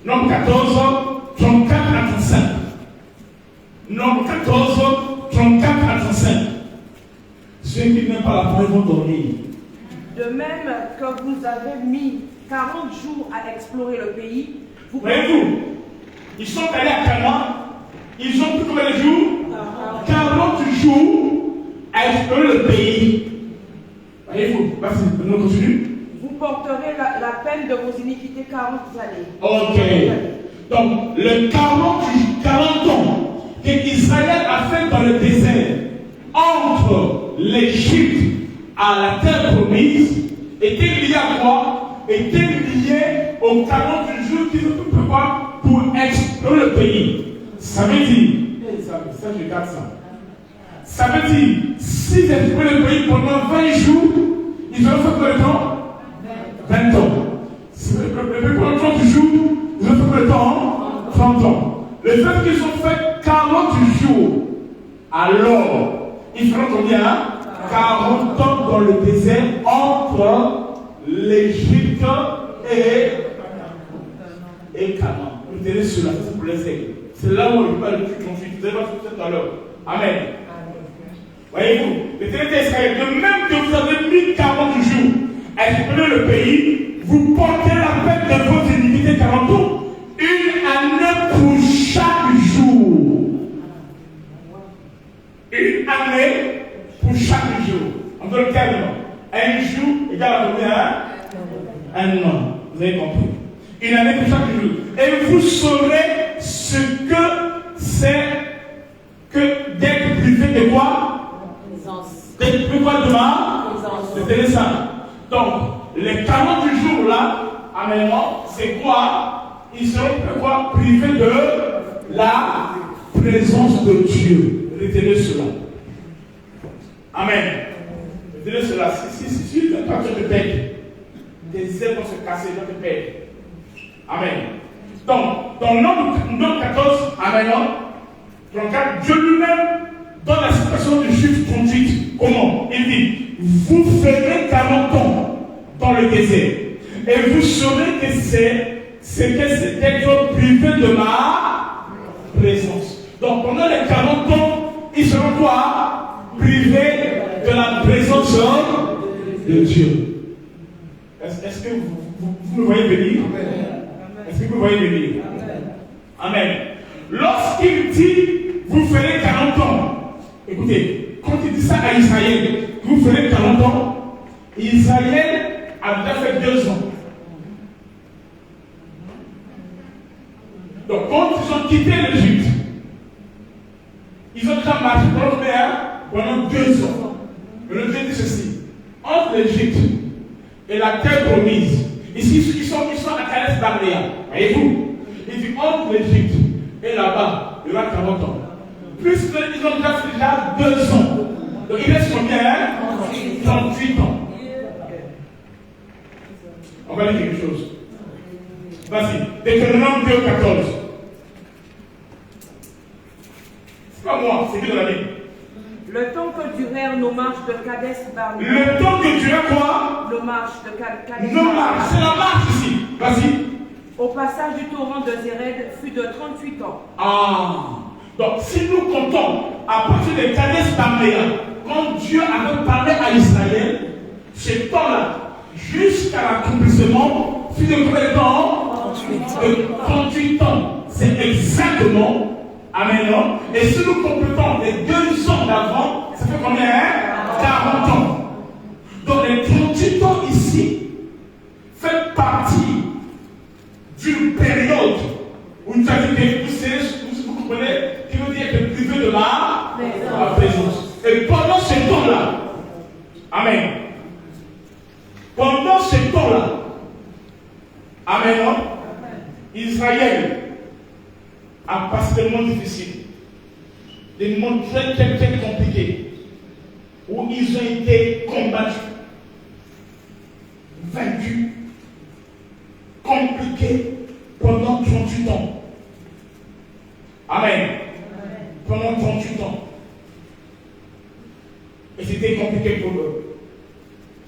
Nombre 14, 34 à 35. Nombre 14, 34 à 35. Ceux qui n'aiment pas la parole vont dormir. De même que vous avez mis 40 jours à explorer le pays, vous voyez-vous, ils sont allés à Canaan, ils ont pris combien de jours? 40 jours à explorer le pays. Voyez-vous, vas-y, on continue. Vous porterez la peine de vos iniquités 40 années. Ok. Donc, le 40 ans qu'Israël a fait dans le désert, entre l'Égypte à la terre promise, était lié à quoi? Était lié aux 40 jours qu'ils ont fait quoi? Pour explorer le pays. Ça veut dire, ça je garde ça. Ça veut dire, s'ils exploraient le pays pendant 20 jours, ils ont fait combien de temps? 20 ans. Le pays pendant 30 jours, ils ont fait combien de temps? 30 ans. Le fait qu'ils ont fait 40 jours, alors, ils feront combien? 40 ans dans le désert entre l'Égypte et Canaan. Vous tenez cela, c'est pour les aigles. C'est là où il parle de tout conflit. Vous allez voir tout à l'heure. Amen. Voyez-vous, le Trinité Israël, de même que vous avez mis 40 jours à explorer le pays, vous portez la peine de votre iniquité 40 ans. Une année pour chaque jour. Une année pour chaque jour. En d'autres termes, un jour égale à combien? Un an. Vous avez compris? Une année pour chaque jour. Et vous saurez ce que c'est que d'être privé de quoi? D'être privé de quoi? De Télésa. Donc, les 40 jours là, amen, c'est quoi? ils seront quoi? Privés de la présence de Dieu. Retenez cela. Amen. Retenez cela. Si toi tu te perds, tes ailes vont se casser, tu te perds. Amen. Donc, dans Nombre 14, Amen, 34, Dieu lui-même, dans la situation du Juif 38, comment? Il dit, vous ferez 40 ans dans le désert, et vous saurez que c'est d'être privé de ma présence. Donc, pendant les 40 ans, ils seront quoi? Privés de la présence de Dieu. Est-ce que vous me voyez venir? Est-ce que vous voyez venir? Amen. Lorsqu'il dit, vous ferez 40 ans, écoutez, quand il dit ça à Israël, vous ferez 40 ans, Israël a déjà fait 2 ans. Donc, quand ils ont quitté l'Égypte, ils ont déjà marché pendant 2 ans. Mais le Dieu dit ceci, entre l'Égypte et la terre promise, ici, ils sont à Cades Barnéa, voyez-vous? Il dit entre l'Égypte et là-bas, il y aura 40 ans. Puisqu'ils ont déjà fait 2 ans. Donc il reste combien? 38 ans. On va dire quelque chose. Vas-y, Deutéronome 2, 14. C'est pas moi, c'est Dieu de la Bible. Le temps que durèrent nos marches de Cades Barnéa. Le temps que durèrent quoi? Nos marches de Cades Barnéa. Nos marches, c'est la marche ici. Vas-y. Au passage du torrent de Zéred fut de 38 ans. Ah. Donc si nous comptons à partir de Cades Barnéa, quand Dieu avait parlé à Israël, ce temps-là, jusqu'à l'accomplissement, fut de combien de temps? 38 ans. C'est exactement. Amen. Et si nous complétons les 2 ans d'avant, ça fait combien? 40 ans. Donc les 38 ans ici fait partie d'une période où nous avons dit que vous comprenez, qui veut dire être privé de la présence. Et pendant ce temps-là, amen. Pendant ce temps-là, amen, Israël a passé des moments difficiles, des moments très compliqués, où ils ont été combattus, vaincus, compliqués pendant 38 ans. Amen. Pendant 38 ans. Et c'était compliqué pour eux.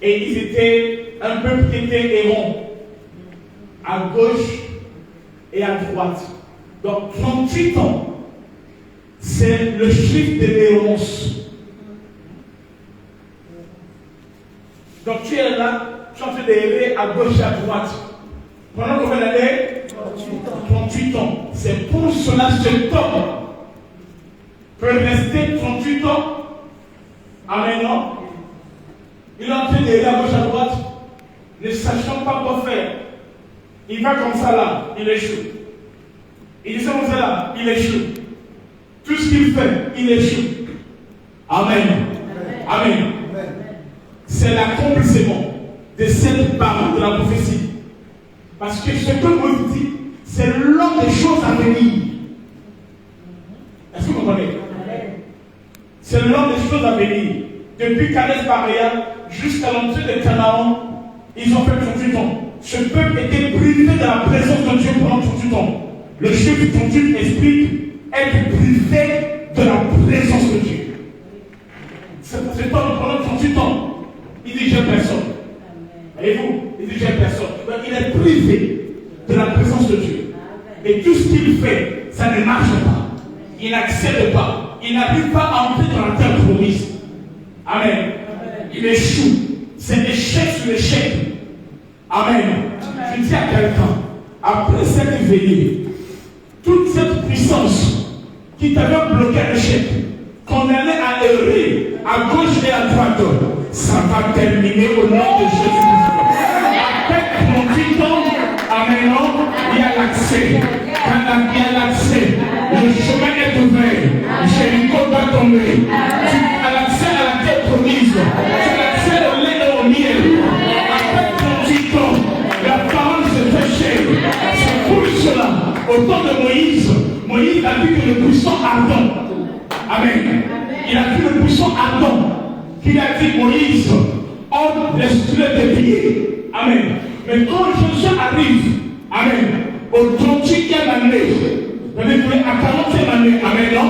Et ils étaient un peuple qui était errant, à gauche et à droite. Donc 38 ans, c'est le chiffre de l'errance. Donc tu es là, tu es en train d'errer à gauche et à droite. Pendant combien d'années? 38 ans. C'est pour cela que cet homme peut rester 38 ans. Amen. Non? Il est en train d'errer à gauche et à droite, ne sachant pas quoi faire. Il va comme ça là, il échoue. Il descend comme ça là, il échoue. Tout ce qu'il fait, il échoue. Amen. Amen. C'est l'accomplissement de cette parole de la prophétie. Parce que ce que vous dites, c'est l'ordre des choses à venir. Est-ce que vous comprenez? C'est l'ordre des choses à venir. Depuis Cades Barnéa jusqu'à l'entrée de Canaan, ils ont fait 38 ans. Ce peuple était privé de la présence de Dieu pendant 38 ans. Le chiffre 38 explique être privé de la présence de Dieu. C'est pendant 38 ans. Il dit j'ai personne. Voyez-vous, il dit j'ai personne. Donc il est privé de la présence de Dieu. Et tout ce qu'il fait, ça ne marche pas. Il n'accède pas. Il n'arrive pas à entrer dans la terre promise. Amen. Il échoue. C'est échec sur échec. Amen. Je dis à quelqu'un, après cette veillée, toute cette puissance qui t'avait bloqué à l'échec, qu'on allait à errer à gauche et à droite, ça va terminer au nom de Jésus-Christ. Après 38 ans, amen, il y a l'accès. Quand il y a l'accès, le chemin est ouvert. Jéricho va tomber. Tu as l'accès à la terre promise. Tu as l'accès au lait et au miel. Après 38 ans, la parole se fait chair. C'est pour cela Au temps de Moïse, Moïse a vu que le buisson ardent. Amen. Il a vu le buisson ardent. Il a dit Moïse, on laisse le dévier. Amen. Mais quand Josué arrive, amen, au 38e année, à 40e année, amen, non?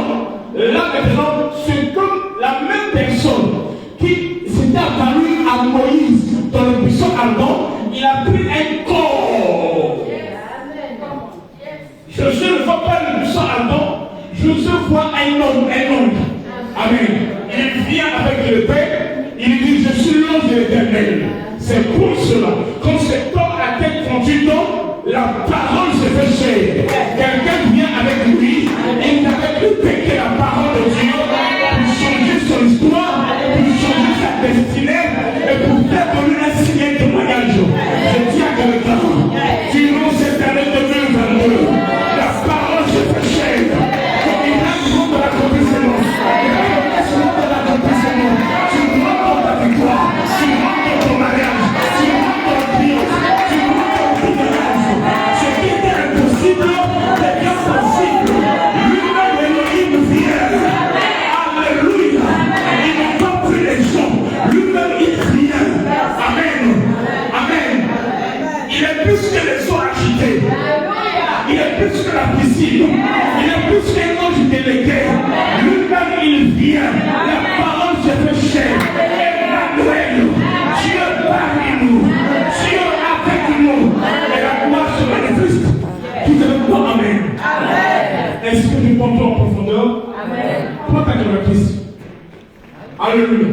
Là maintenant, c'est comme la même personne qui s'était apparue à Moïse dans le buisson ardent, il a pris un corps. Josué ne voit pas le buisson ardent, Josué voit un homme. Amen. Il vient avec le Père, il dit je suis l'ange de l'Éternel. C'est pour cela, quand cet homme a 38 ans, la parole se fait chair. Quelqu'un vient avec lui, et avec le Père la parole de Dieu, pour changer son histoire, pour changer sa destinée, et pour faire de lui un signe de témoignage. Je dis à quelqu'un, durant cette année 2022, la parole se fait chair. Il a le nom de l'accomplissement. Il a le nom de l'accomplissement. Tu rentres dans ta victoire. Tu rentres dans ton mariage. Tu rentres dans le triomphe. Tu rentres dans le témoignage. Ce qui était impossible devient possible. Lui-même, Elohim vient. Alléluia. Il n'entend plus les gens. Lui-même, il vient. Amen. Amen. Il est plus que les eaux agitées. Il est plus que la piscine. Il est plus qu'un ange délégué. Lui-même, il vient. La parole se fait chair. Emmanuel, Dieu parmi nous. Dieu avec nous. Et la gloire se manifeste. Tout le monde, amen. Est-ce que nous comptons en profondeur? Amen. Prends ta calculatrice. Alléluia.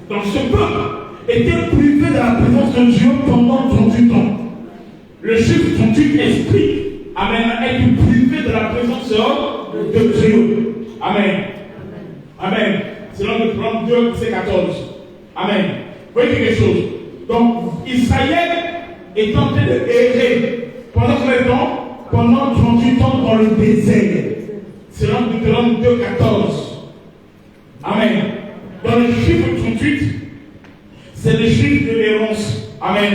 Donc ce peuple était privé de la présence de Dieu pendant 38 ans. Le chiffre 38 explique. Amen. Être privé de la présence de Dieu. Amen. Amen. C'est dans le plan 2, verset 14. Amen. Vous voyez quelque chose. Donc, Israël est en train de errer pendant combien de temps? Pendant 38 ans dans le désert. C'est dans le plan 2, 14. Amen. Dans le chiffre 38, c'est le chiffre de l'errance. Amen.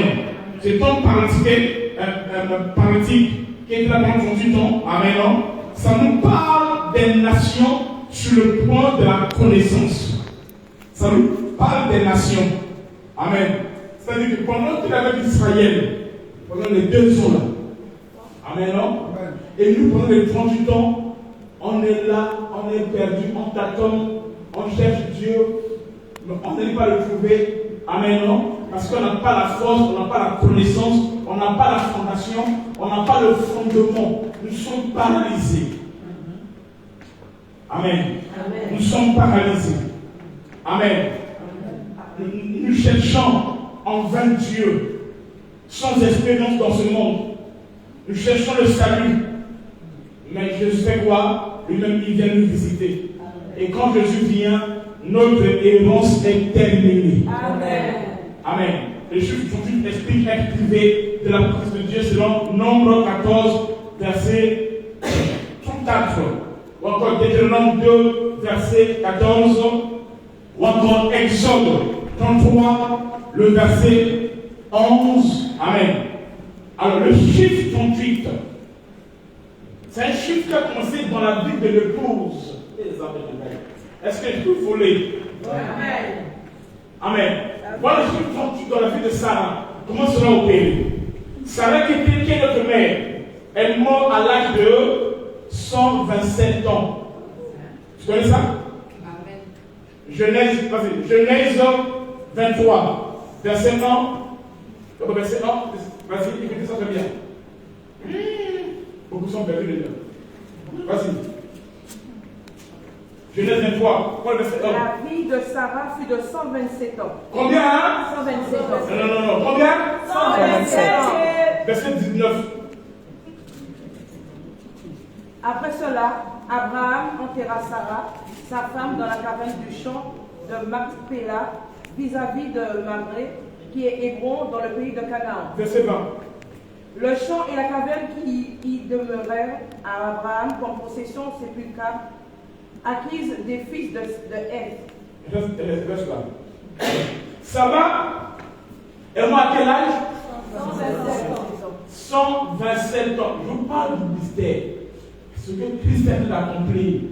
C'est un paralytique qui est là pendant 38 ans, amen, non? Ça nous parle des nations sur le point de la connaissance. Ça nous parle des nations. Amen. C'est-à-dire que pendant qu'il avait Israël, pendant les 2 ans là, amen, non? Amen. Et nous, pendant les 38 ans, on est là, on est perdu, on tâtonne, on cherche Dieu, mais on n'arrive pas à le trouver. Amen, non? Parce qu'on n'a pas la force, on n'a pas la connaissance, on n'a pas la fondation, on n'a pas le fondement. Nous sommes paralysés. Amen. Amen. Nous sommes paralysés. Amen. Nous cherchons en vain Dieu, sans espérance dans ce monde. Nous cherchons le salut. Mais Jésus fait quoi? Lui-même, il vient nous visiter. Et quand Jésus vient, notre errance est terminée. Amen. Amen. Le chiffre 38 explique être privé de la présence de Dieu selon Nombre 14, verset 34. Ou encore Deutéronome 2, verset 14. Ou encore Exode 33, le verset 11. Amen. Alors le chiffre 38, c'est un chiffre qui a commencé dans la vie de l'épouse. Est-ce que je peux voler? Amen. Amen. Voilà le chiffre 38 dans la vie de Sarah. Comment cela opéré? Sarah qui est notre mère, elle est morte à l'âge de 127 ans. Tu connais ça? Amen. Genèse 23, verset 1. Verset 1, vas-y, écoutez ça très bien. Beaucoup sont perdus déjà. Vas-y. Genèse 23, quoi le verset 1? La vie de Sarah fut de 127 ans. Combien, hein? 127 ans. Non. Combien? 127 ans. Verset 19. Après cela, Abraham enterra Sarah, sa femme, dans la caverne du champ de Macpéla, vis-à-vis de Mamré, qui est Hébron, dans le pays de Canaan. Verset 20. Le champ et la caverne qui y demeurèrent à Abraham comme possession sépulcrale, acquise des fils de Ève. Reste là. Sarah, elle m'a à quel âge? 127 ans. 127 ans. Je vous parle du mystère. Ce que Christ a accompli,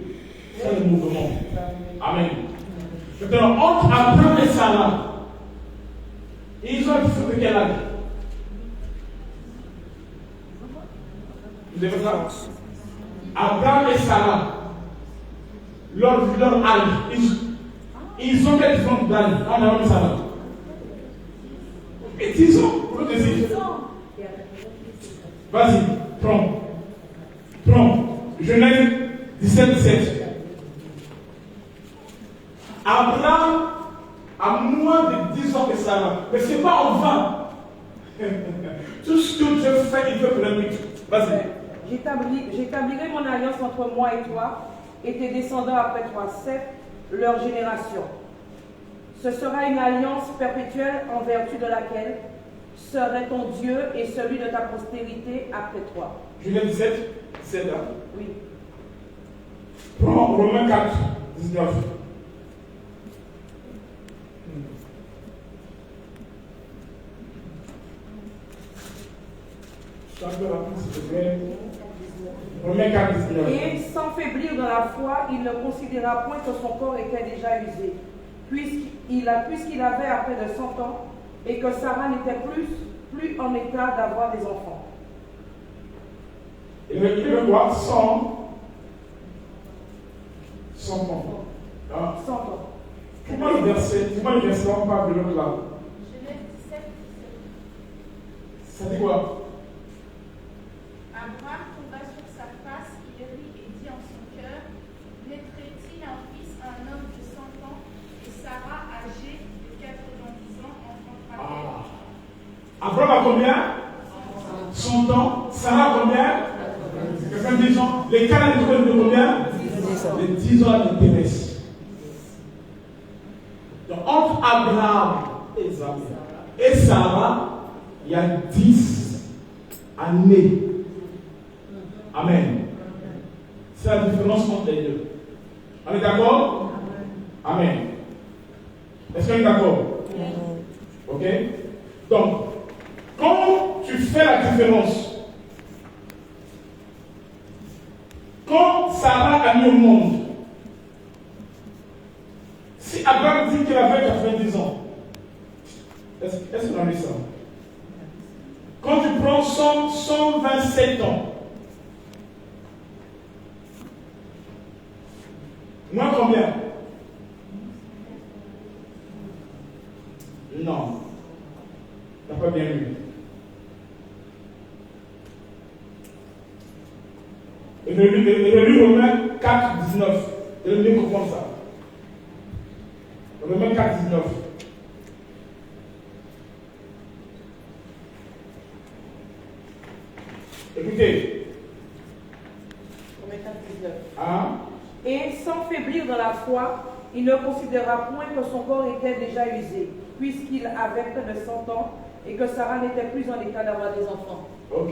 c'est le mouvement. Amen. Maintenant, entre Abraham et Sarah, ils ont fait quel âge? Vous avez ça? Abraham et Sarah, leur âge, ils ont quelle différence d'âge en Abraham et Sarah? Et 10 ans, pour le dire. Vas-y, prends. Genèse 17. Abraham a moins de 10 ans que Sarah. Mais ce n'est pas en vain. Tout ce que Dieu fait, il veut planifier. Vas-y. J'établirai mon alliance entre moi et toi, et tes descendants après toi, c'est leur génération. Ce sera une alliance perpétuelle en vertu de laquelle serait ton Dieu et celui de ta postérité après toi. Genèse 17, c'est là. Oui. Prends Romains 4, 19. Romains 4, 19. Et sans faiblir dans la foi, il ne considéra point que son corps était déjà usé, puisqu'il avait à près de 100 ans, et que Sarah n'était plus en état d'avoir des enfants. Il veut voir 100 ans. 100 ans. Comment le verset on parle de l'autre là? Genèse 17. Ça dit quoi? Abraham tomba sur sa face, il rit et dit en son cœur, naîtrait-il un fils à un homme de 100 ans, et Sarah, âgée de 90 ans, enfantera-t-elle? Abraham a combien? 100 ans. Sarah a combien? 90 ans. Les Cananéens de combien? 10 ans. Les 10 ans de démesse. Donc entre Abraham et Sarah, il y a 10 années. Amen. C'est la différence entre les deux. On est d'accord? Amen. Est-ce qu'on est d'accord? Ok? Donc, quand tu fais la différence, quand Sarah a mis au monde, si Abraham dit qu'il avait 90 ans, est-ce qu'on a vu ça? Quand tu prends 127 ans, moins combien? Non. Tu n'as pas bien lu. Et le Romains 4, 19. Et le mieux comprendre ça. Romains 4, 19. Écoutez. Romains 4, 19. Hein? Et sans faiblir dans la foi, il ne considéra point que son corps était déjà usé, puisqu'il avait près de 100 ans et que Sarah n'était plus en état d'avoir des enfants. Ok.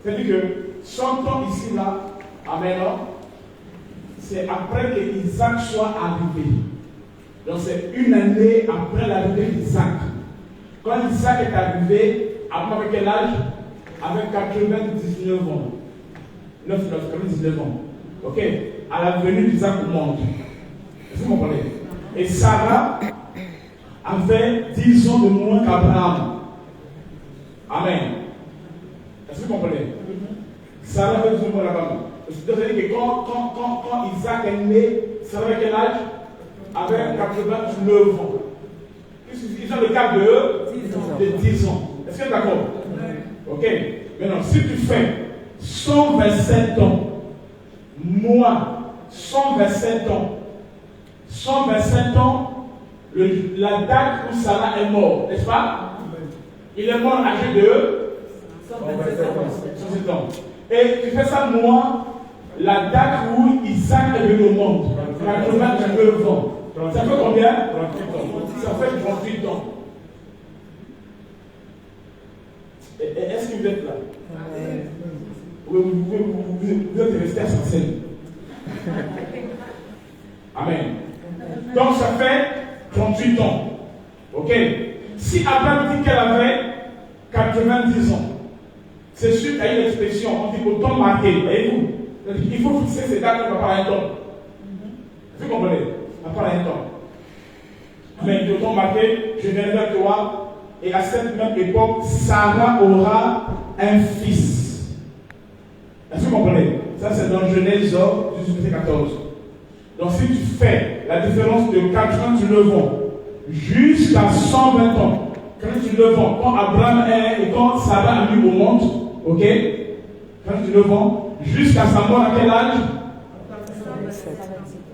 C'est-à-dire que 100 ans ici, là, amen, c'est après que Isaac soit arrivé. Donc c'est une année après l'arrivée d'Isaac. Quand Isaac est arrivé, Abraham avec quel âge? Avec 99 ans. 99 ans. Ok? À la venue d'Isaac au monde. Est-ce que vous comprenez? Et Sarah avait 10 ans de moins qu'Abraham. Amen. Est-ce que vous comprenez? Sarah avait 10 ans de moins qu'Abraham. C'est-à-dire que quand Isaac est né, Sarah avait quel âge? Avec 89 ans. Ils ont le cas de 10 ans. Est-ce que vous êtes d'accord? Ok. Maintenant, si tu fais 127 ans, moins 127 ans, 127 ans, la date où Sarah est morte, n'est-ce pas? Il est mort âgé de 127 ans. Et tu fais ça moins la date où Isaac est venu au monde, 89 ans. Ça fait combien? 38 ans. Ça fait 38 ans. Est-ce que vous êtes là? Vous êtes resté à sa scène. Amen. Donc ça fait 38 ans. Ok? Si Abraham dit qu'elle avait 90 ans, C'est suite à une expression, on dit au temps marqué, voyez-vous. Il faut fixer ces dates par rapport à un temps. Vous comprenez? Par rapport à un temps. Mais au temps marqué, je viendrai vers toi, et à cette même époque, Sarah aura un fils. Est-ce que vous comprenez? Ça, c'est dans Genèse 18, verset 14. Donc, si tu fais la différence de 89 ans jusqu'à 120 ans, 89 ans, quand Abraham est et quand Sarah a mis au monde, ok? 89 ans, jusqu'à sa mort, à quel âge?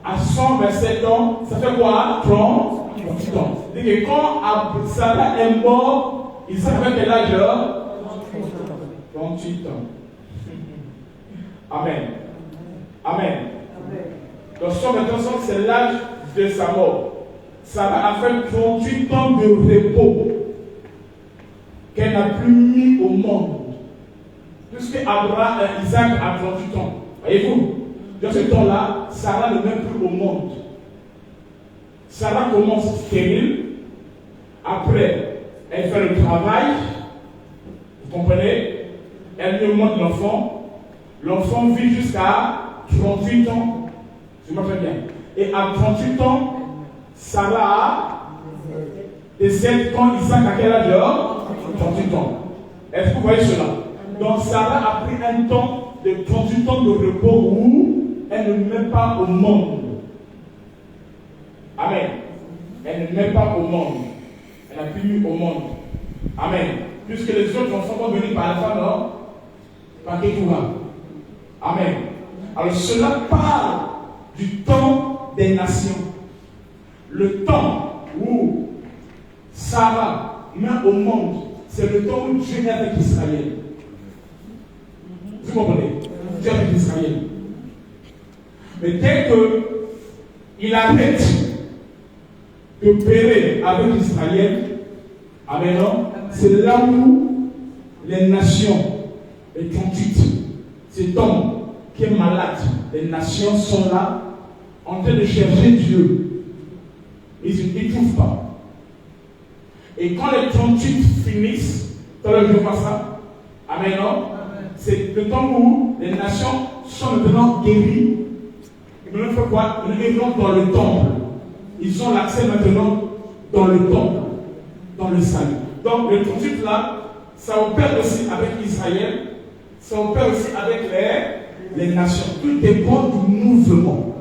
À 127 ans, ça fait quoi? 38 ans. C'est-à-dire que quand Sarah est mort, Isaac avait quel âge? 38 ans. Amen. Amen. Donc 121 ans, c'est l'âge de sa mort. Sarah a fait 38 ans de repos qu'elle n'a plus mis au monde. Puisque Isaac a 38 ans. Voyez-vous? Dans ce temps-là, Sarah ne met plus au monde. Sarah commence stérile. Après, elle fait le travail. Vous comprenez? Elle lui montre l'enfant. L'enfant vit jusqu'à 38 ans. Je me fais bien. Et à 38 ans, Sarah décède quand Isaac a quel âge? 38 ans. Est-ce que vous voyez cela? Donc Sarah a pris un temps de 38 ans de repos où elle ne met pas au monde. Amen. Elle ne met pas au monde. Elle n'a plus mis au monde. Amen. Puisque les autres enfants vont venir par la femme, non? Par Kétoura. Amen. Alors cela parle du temps des nations. Le temps où Sarah met au monde, c'est le temps où Dieu est avec Israël. Vous comprenez? Dieu est avec Israël. Mais dès qu'il arrête d'opérer avec Israël, amen, c'est là où les nations, les 38, cet homme qui est malade, les nations sont là en train de chercher Dieu. Ils ne trouvent pas. Et quand les 38 finissent, tout à l'heure je vois ça, amen, c'est le temps où les nations sont maintenant guéries. Ils ne font quoi? Ils rentrent dans le temple. Ils ont l'accès maintenant dans le temple, dans le salut. Donc le 38 là, ça opère aussi avec Israël, ça opère aussi avec les nations. Tout dépend du mouvement.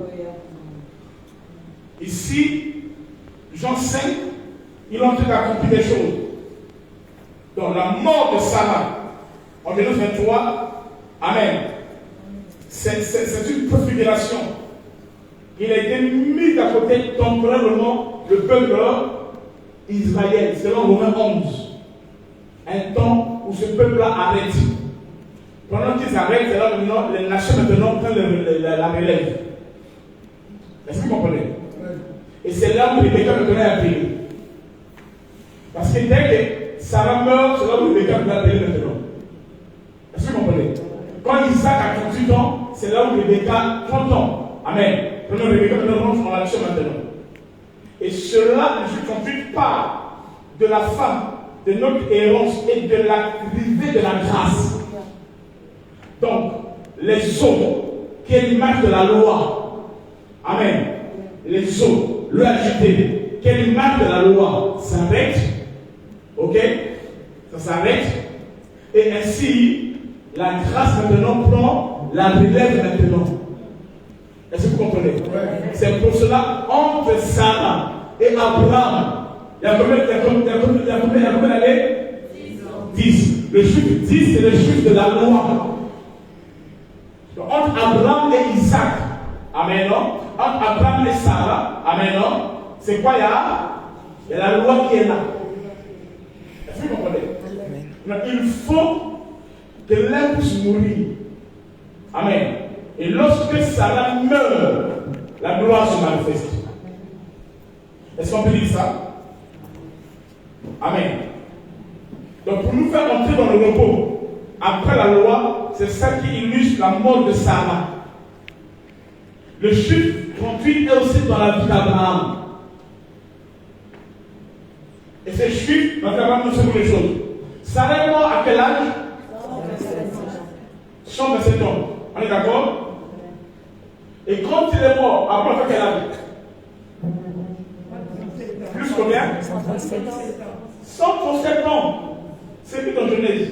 Ici, Jean 5, il est en train d'accomplir des choses. Donc la mort de Sarah, en 1923, amen, c'est une préfiguration. Il a été mis à côté temporairement le peuple Israël, selon Romains 11. Un temps où ce peuple-là arrête. Pendant qu'ils arrêtent, c'est là maintenant, les nations maintenant prennent la relève. Est-ce que vous comprenez? Et c'est là où Rebecca maintenant est appelée. Parce que dès que Sarah meurt, c'est là où Rebecca est appelée maintenant. Est-ce que vous comprenez? Quand Isaac a 38 ans, c'est là où Rebecca a 30 ans. Amen. Prenons Rebecca, maintenant rentre en action maintenant. Et cela, le Juge 38 parle de la fin de notre errance et de l'arrivée de la grâce. Donc, les eaux, qui est l'image de la loi. Amen. Les eaux, le agité, qui est l'image de la loi, s'arrête. Ok? Ça s'arrête. Et ainsi, la grâce maintenant prend la relève maintenant. Est-ce que vous comprenez? Ouais. C'est pour cela, entre Sarah et Abraham, il y a combien d'années? 10. Le chiffre 10, c'est le chiffre de la loi. Donc, entre Abraham et Isaac, amen, non? Entre Abraham et Sarah, amen, non? C'est quoi? Il y a la loi qui est là. Est-ce que vous comprenez? Donc, il faut que l'un puisse mourir. Amen. Et lorsque Sarah meurt, la gloire se manifeste. Est-ce qu'on peut dire ça? Amen. Donc pour nous faire entrer dans le repos, après la loi, c'est ça qui illustre la mort de Sarah. Le chiffre 38 est aussi dans la vie d'Abraham. Et ce chiffre, dans l'Abraham, nous savons les choses. Sarah est mort à quel âge? 127 ans. On est d'accord? Et quand il est mort, après on fait quel âge? Plus combien? 137 ans. C'est plus dans Genèse.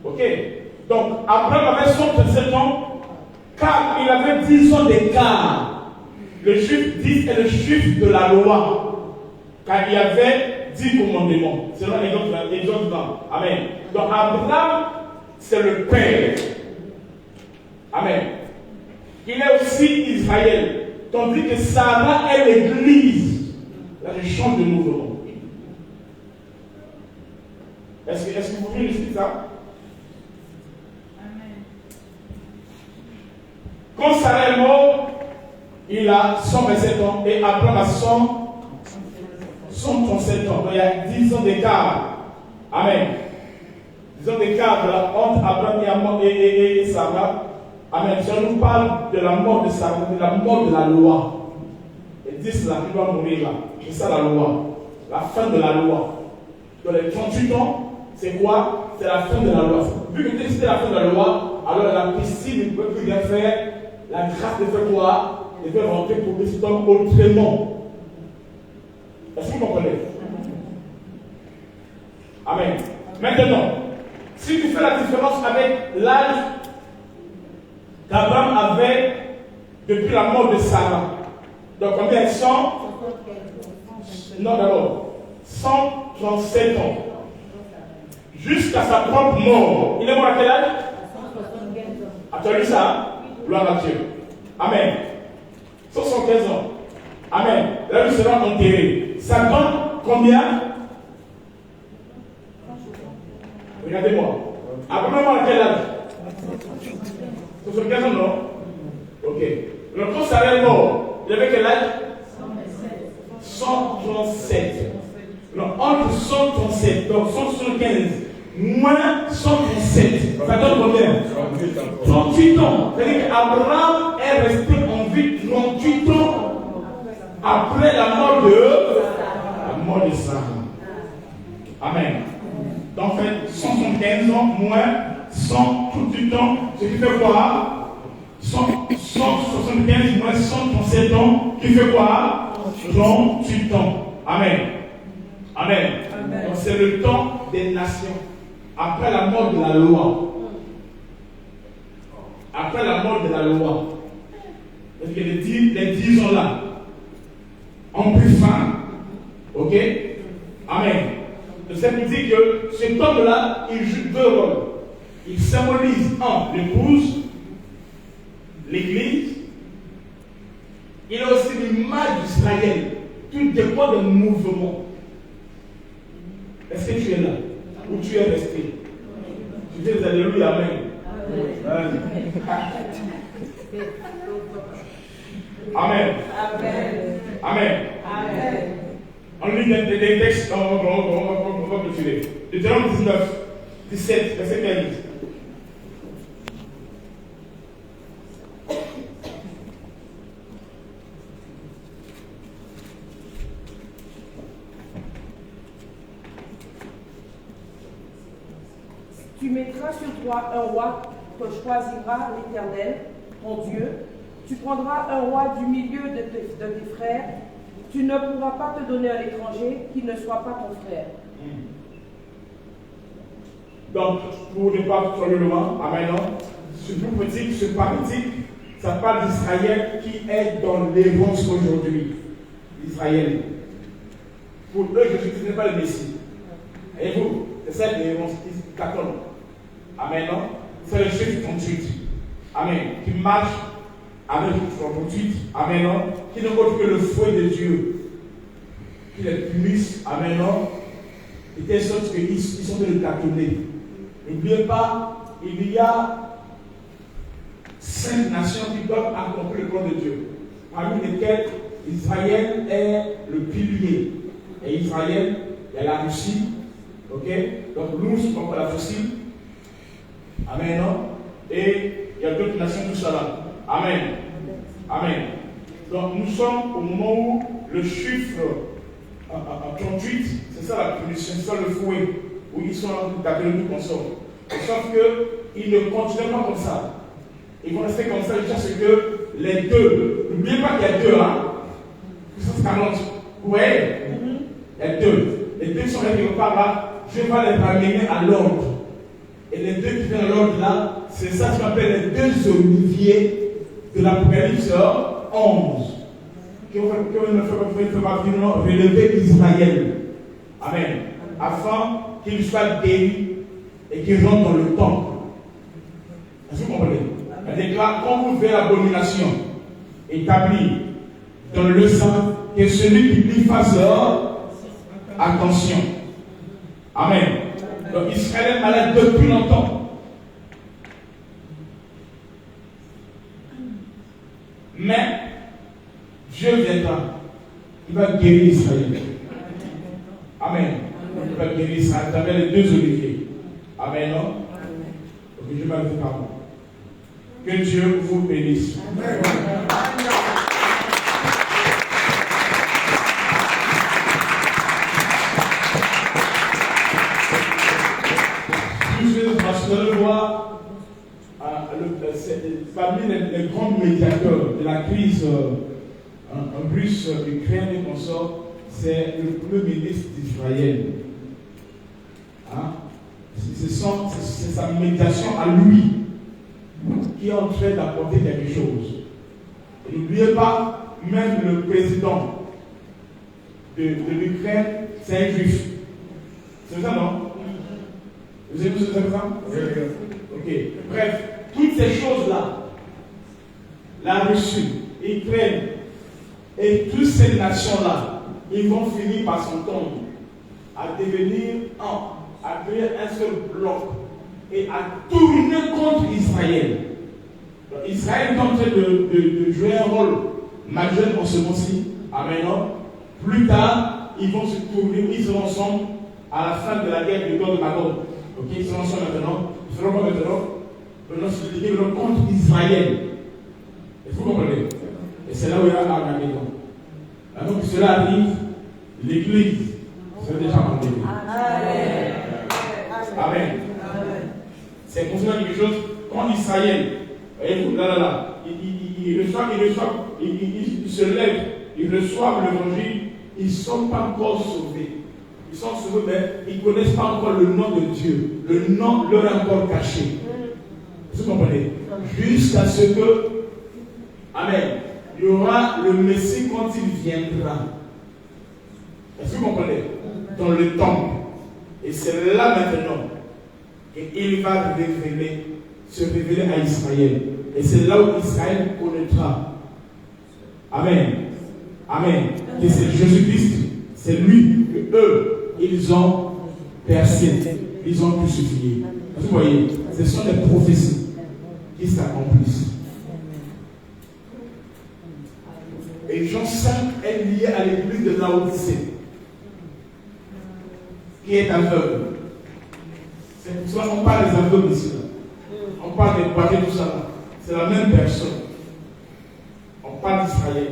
Ok? Donc, Abraham avait 137 ans, car il avait 10 ans d'écart. Le chiffre 10 est le chiffre de la loi. Car il y avait 10 commandements. Selon Exode 20. Amen. Donc, Abraham, c'est le père. Amen. Il est aussi Israël. Tandis que Sarah est l'église. Là, je change de mouvement. Est-ce que vous pouvez expliquer ça? Amen. Quand Sarah est mort, il a 127 ans et Abraham a 137 ans. Donc il y a 10 ans d'écart. Amen. 10 ans d'écart entre Abraham et Sarah. Amen. Si on nous parle de la mort de Sarah, de la mort de la loi. Et 10 là, il doit mourir là. C'est ça la loi. La fin de la loi. Dans les 38 ans, c'est quoi? C'est la fin de la loi. Vu que c'était la fin de la loi, alors la piscine ne peut plus rien faire. La grâce de faire quoi? De faire rentrer pour que cet homme autrement. Est-ce que vous comprenez? Amen. Maintenant, si tu fais la différence avec l'âge qu'Abraham avait depuis la mort de Sarah, donc combien? 100? Non, d'abord. 137 ans. Jusqu'à sa propre mort. Il est mort à quel âge? Tu as lu ça? Gloire à Dieu. Amen. 75 ans. Amen. Là, il sera enterré. Satan, combien? Regardez-moi. Abraham à quel âge? 75 ans, non? Ok. Donc, quand Sarah est mort, il avait quel âge? 137. Donc, entre 137, donc 175, moins 137, ça donne combien? 38 ans. C'est-à-dire qu'Abraham est resté en vie 38 ans après la mort de Sarah. Amen. Donc, en fait, 175 ans moins 138 ans, ce qui fait quoi? 175 moins 137 ans, qui fait quoi? 38 ans. Amen. Amen. Amen. Donc c'est le temps des nations. Après la mort de la loi. Après la mort de la loi. Parce que les 10 ans là ont pris fin. Ok? Amen. Donc ça veut dire que cet homme-là, il joue deux rôles. Il symbolise l'épouse, l'église. Il a aussi l'image d'Israël. Tout dépend d'un mouvement. Est-ce que tu es là? Ou tu es resté? Tu dis alléluia, amen. Amen. Amen. Amen. Amen. On lit des textes, on va continuer. Deutéronome 19, 17, verset 15. Tu mettras sur toi un roi que choisira l'Éternel, ton Dieu. Tu prendras un roi du milieu de tes frères. Tu ne pourras pas te donner un étranger qui ne soit pas ton frère. Donc, pour ne pas trop loin, amen, ce plus petit, ce parti, ça parle d'Israël qui est dans l'errance aujourd'hui. Israël. Pour eux, Jésus n'est pas le Messie. Et vous, c'est ça l'errance catholique. Amen, non? C'est le chiffre 38. Amen. Qui marche avec le 38. Amen, non? Qui ne voit que le fouet de Dieu. Qui les punisse. Amen, non? Et telle sorte qu'ils sont de le tâtonner. N'oubliez pas, il y a 5 nations qui doivent accomplir le plan de Dieu. Parmi lesquelles Israël est le pilier. Et Israël, il y a la Russie. Ok? Donc nous sommes la Russie. Amen, non? Et il y a d'autres nations, tout ça là. Amen. Amen. Donc nous sommes au moment où le chiffre 38, c'est ça la punition, c'est ça le fouet, où ils sont en train de taper nous consommer. Sauf qu'ils ne continuent pas comme ça. Ils vont rester comme ça jusqu'à ce que les deux, n'oubliez pas qu'il y a deux, hein, puissance 40, vous voyez, il y a deux. Les deux sont là quelque part là, je vais les ramener à l'ordre. Et les deux qui viennent à l'ordre là, c'est ça qu'on appelle les deux oliviers de l'Apocalypse 11. Qui ont fait relever Israël. Amen. Afin qu'il soit guéri et qu'il rentre dans le temple. Est-ce que vous comprenez? Elle déclare, quand vous verrez l'abomination établie dans le sang, que celui qui lui fasse attention. Amen. Donc Israël est malade depuis longtemps. Mais Dieu viendra. Il va guérir Israël. Amen. Il va guérir Israël. Vous avez les deux oliviers. Amen, non? Ok, je vais m'arrêter par moi. Que Dieu vous bénisse. Amen. Vous allez voir, parmi les grands médiateurs de la crise russe, Ukraine et consorts, c'est le premier ministre d'Israël. Hein? C'est sa médiation à lui qui est en train d'apporter quelque chose. Et n'oubliez pas, même le président de l'Ukraine, c'est un juif. C'est ça, non? Vous avez vu ce que c'est ça? Oui. Ok. Bref, toutes ces choses-là, la Russie, l'Ukraine et toutes ces nations-là, ils vont finir par s'entendre à devenir un seul bloc et à tourner contre Israël. Donc, Israël est en train de jouer un rôle majeur en ce moment-ci. Amen. Plus tard, ils vont se tourner, ils seront ensemble à la fin de la guerre du Gog de Magog. Ok, ils seront ensemble maintenant. Ils feront quoi maintenant? Maintenant, se lier contre Israël. Et vous comprenez? Et c'est là où il y a Armageddon. Maintenant que cela arrive, l'Église sera déjà endormie. Amen. Amen. C'est pour cela quelque chose, quand Israël, voyez-vous, ils se lèvent, ils reçoivent l'évangile, ils ne sont pas encore sauvés. Ils sont sauvés, mais ils ne connaissent pas encore le nom de Dieu. Le nom leur est encore caché. Vous comprenez? Jusqu'à ce que, amen, il y aura le Messie quand il viendra. Est-ce que vous comprenez? Dans le temple. Et c'est là maintenant qu'il va se révéler à Israël. Et c'est là où Israël connaîtra. Amen. Amen. Et c'est Jésus-Christ. C'est lui que eux, ils ont percé. Ils ont crucifié. Vous voyez, ce sont des prophéties qui s'accomplissent. Et Jean 5 est lié à l'église de Laodicée, qui est aveugle. C'est pour cela qu'on parle des aveugles ici. On parle des boiteux, tout ça. C'est la même personne. On parle d'Israël.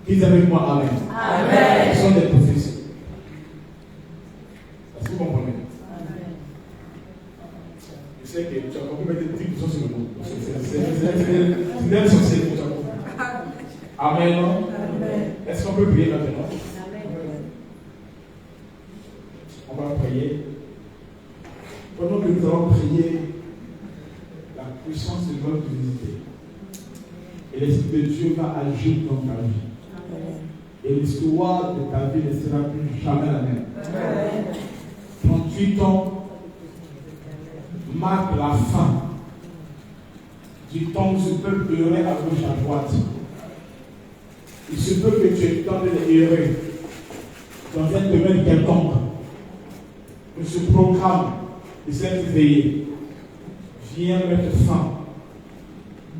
Dites avec moi Amen. Amen. Ce sont des prophéties. Est-ce que vous comprenez? Amen. Je sais que tu as compris mettre des 10% sur le mot. C'est l'essentiel pour toi. Amen. Amen. Est-ce qu'on peut prier maintenant? Amen. On va prier. Pendant que nous allons prier, la puissance de notre divinité et l'Esprit de Dieu va agir dans ta vie. Amen. Et l'histoire de ta vie ne sera plus jamais la même. Amen. 38 ans marque la fin du temps où ce peuple errait à gauche à droite. Il se peut que tu aies tenté d'errer dans un domaine quelconque. Que ce programme de cette veillée vient mettre fin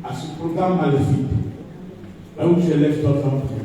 à ce programme maléfique. Là où tu élèves ton enfant.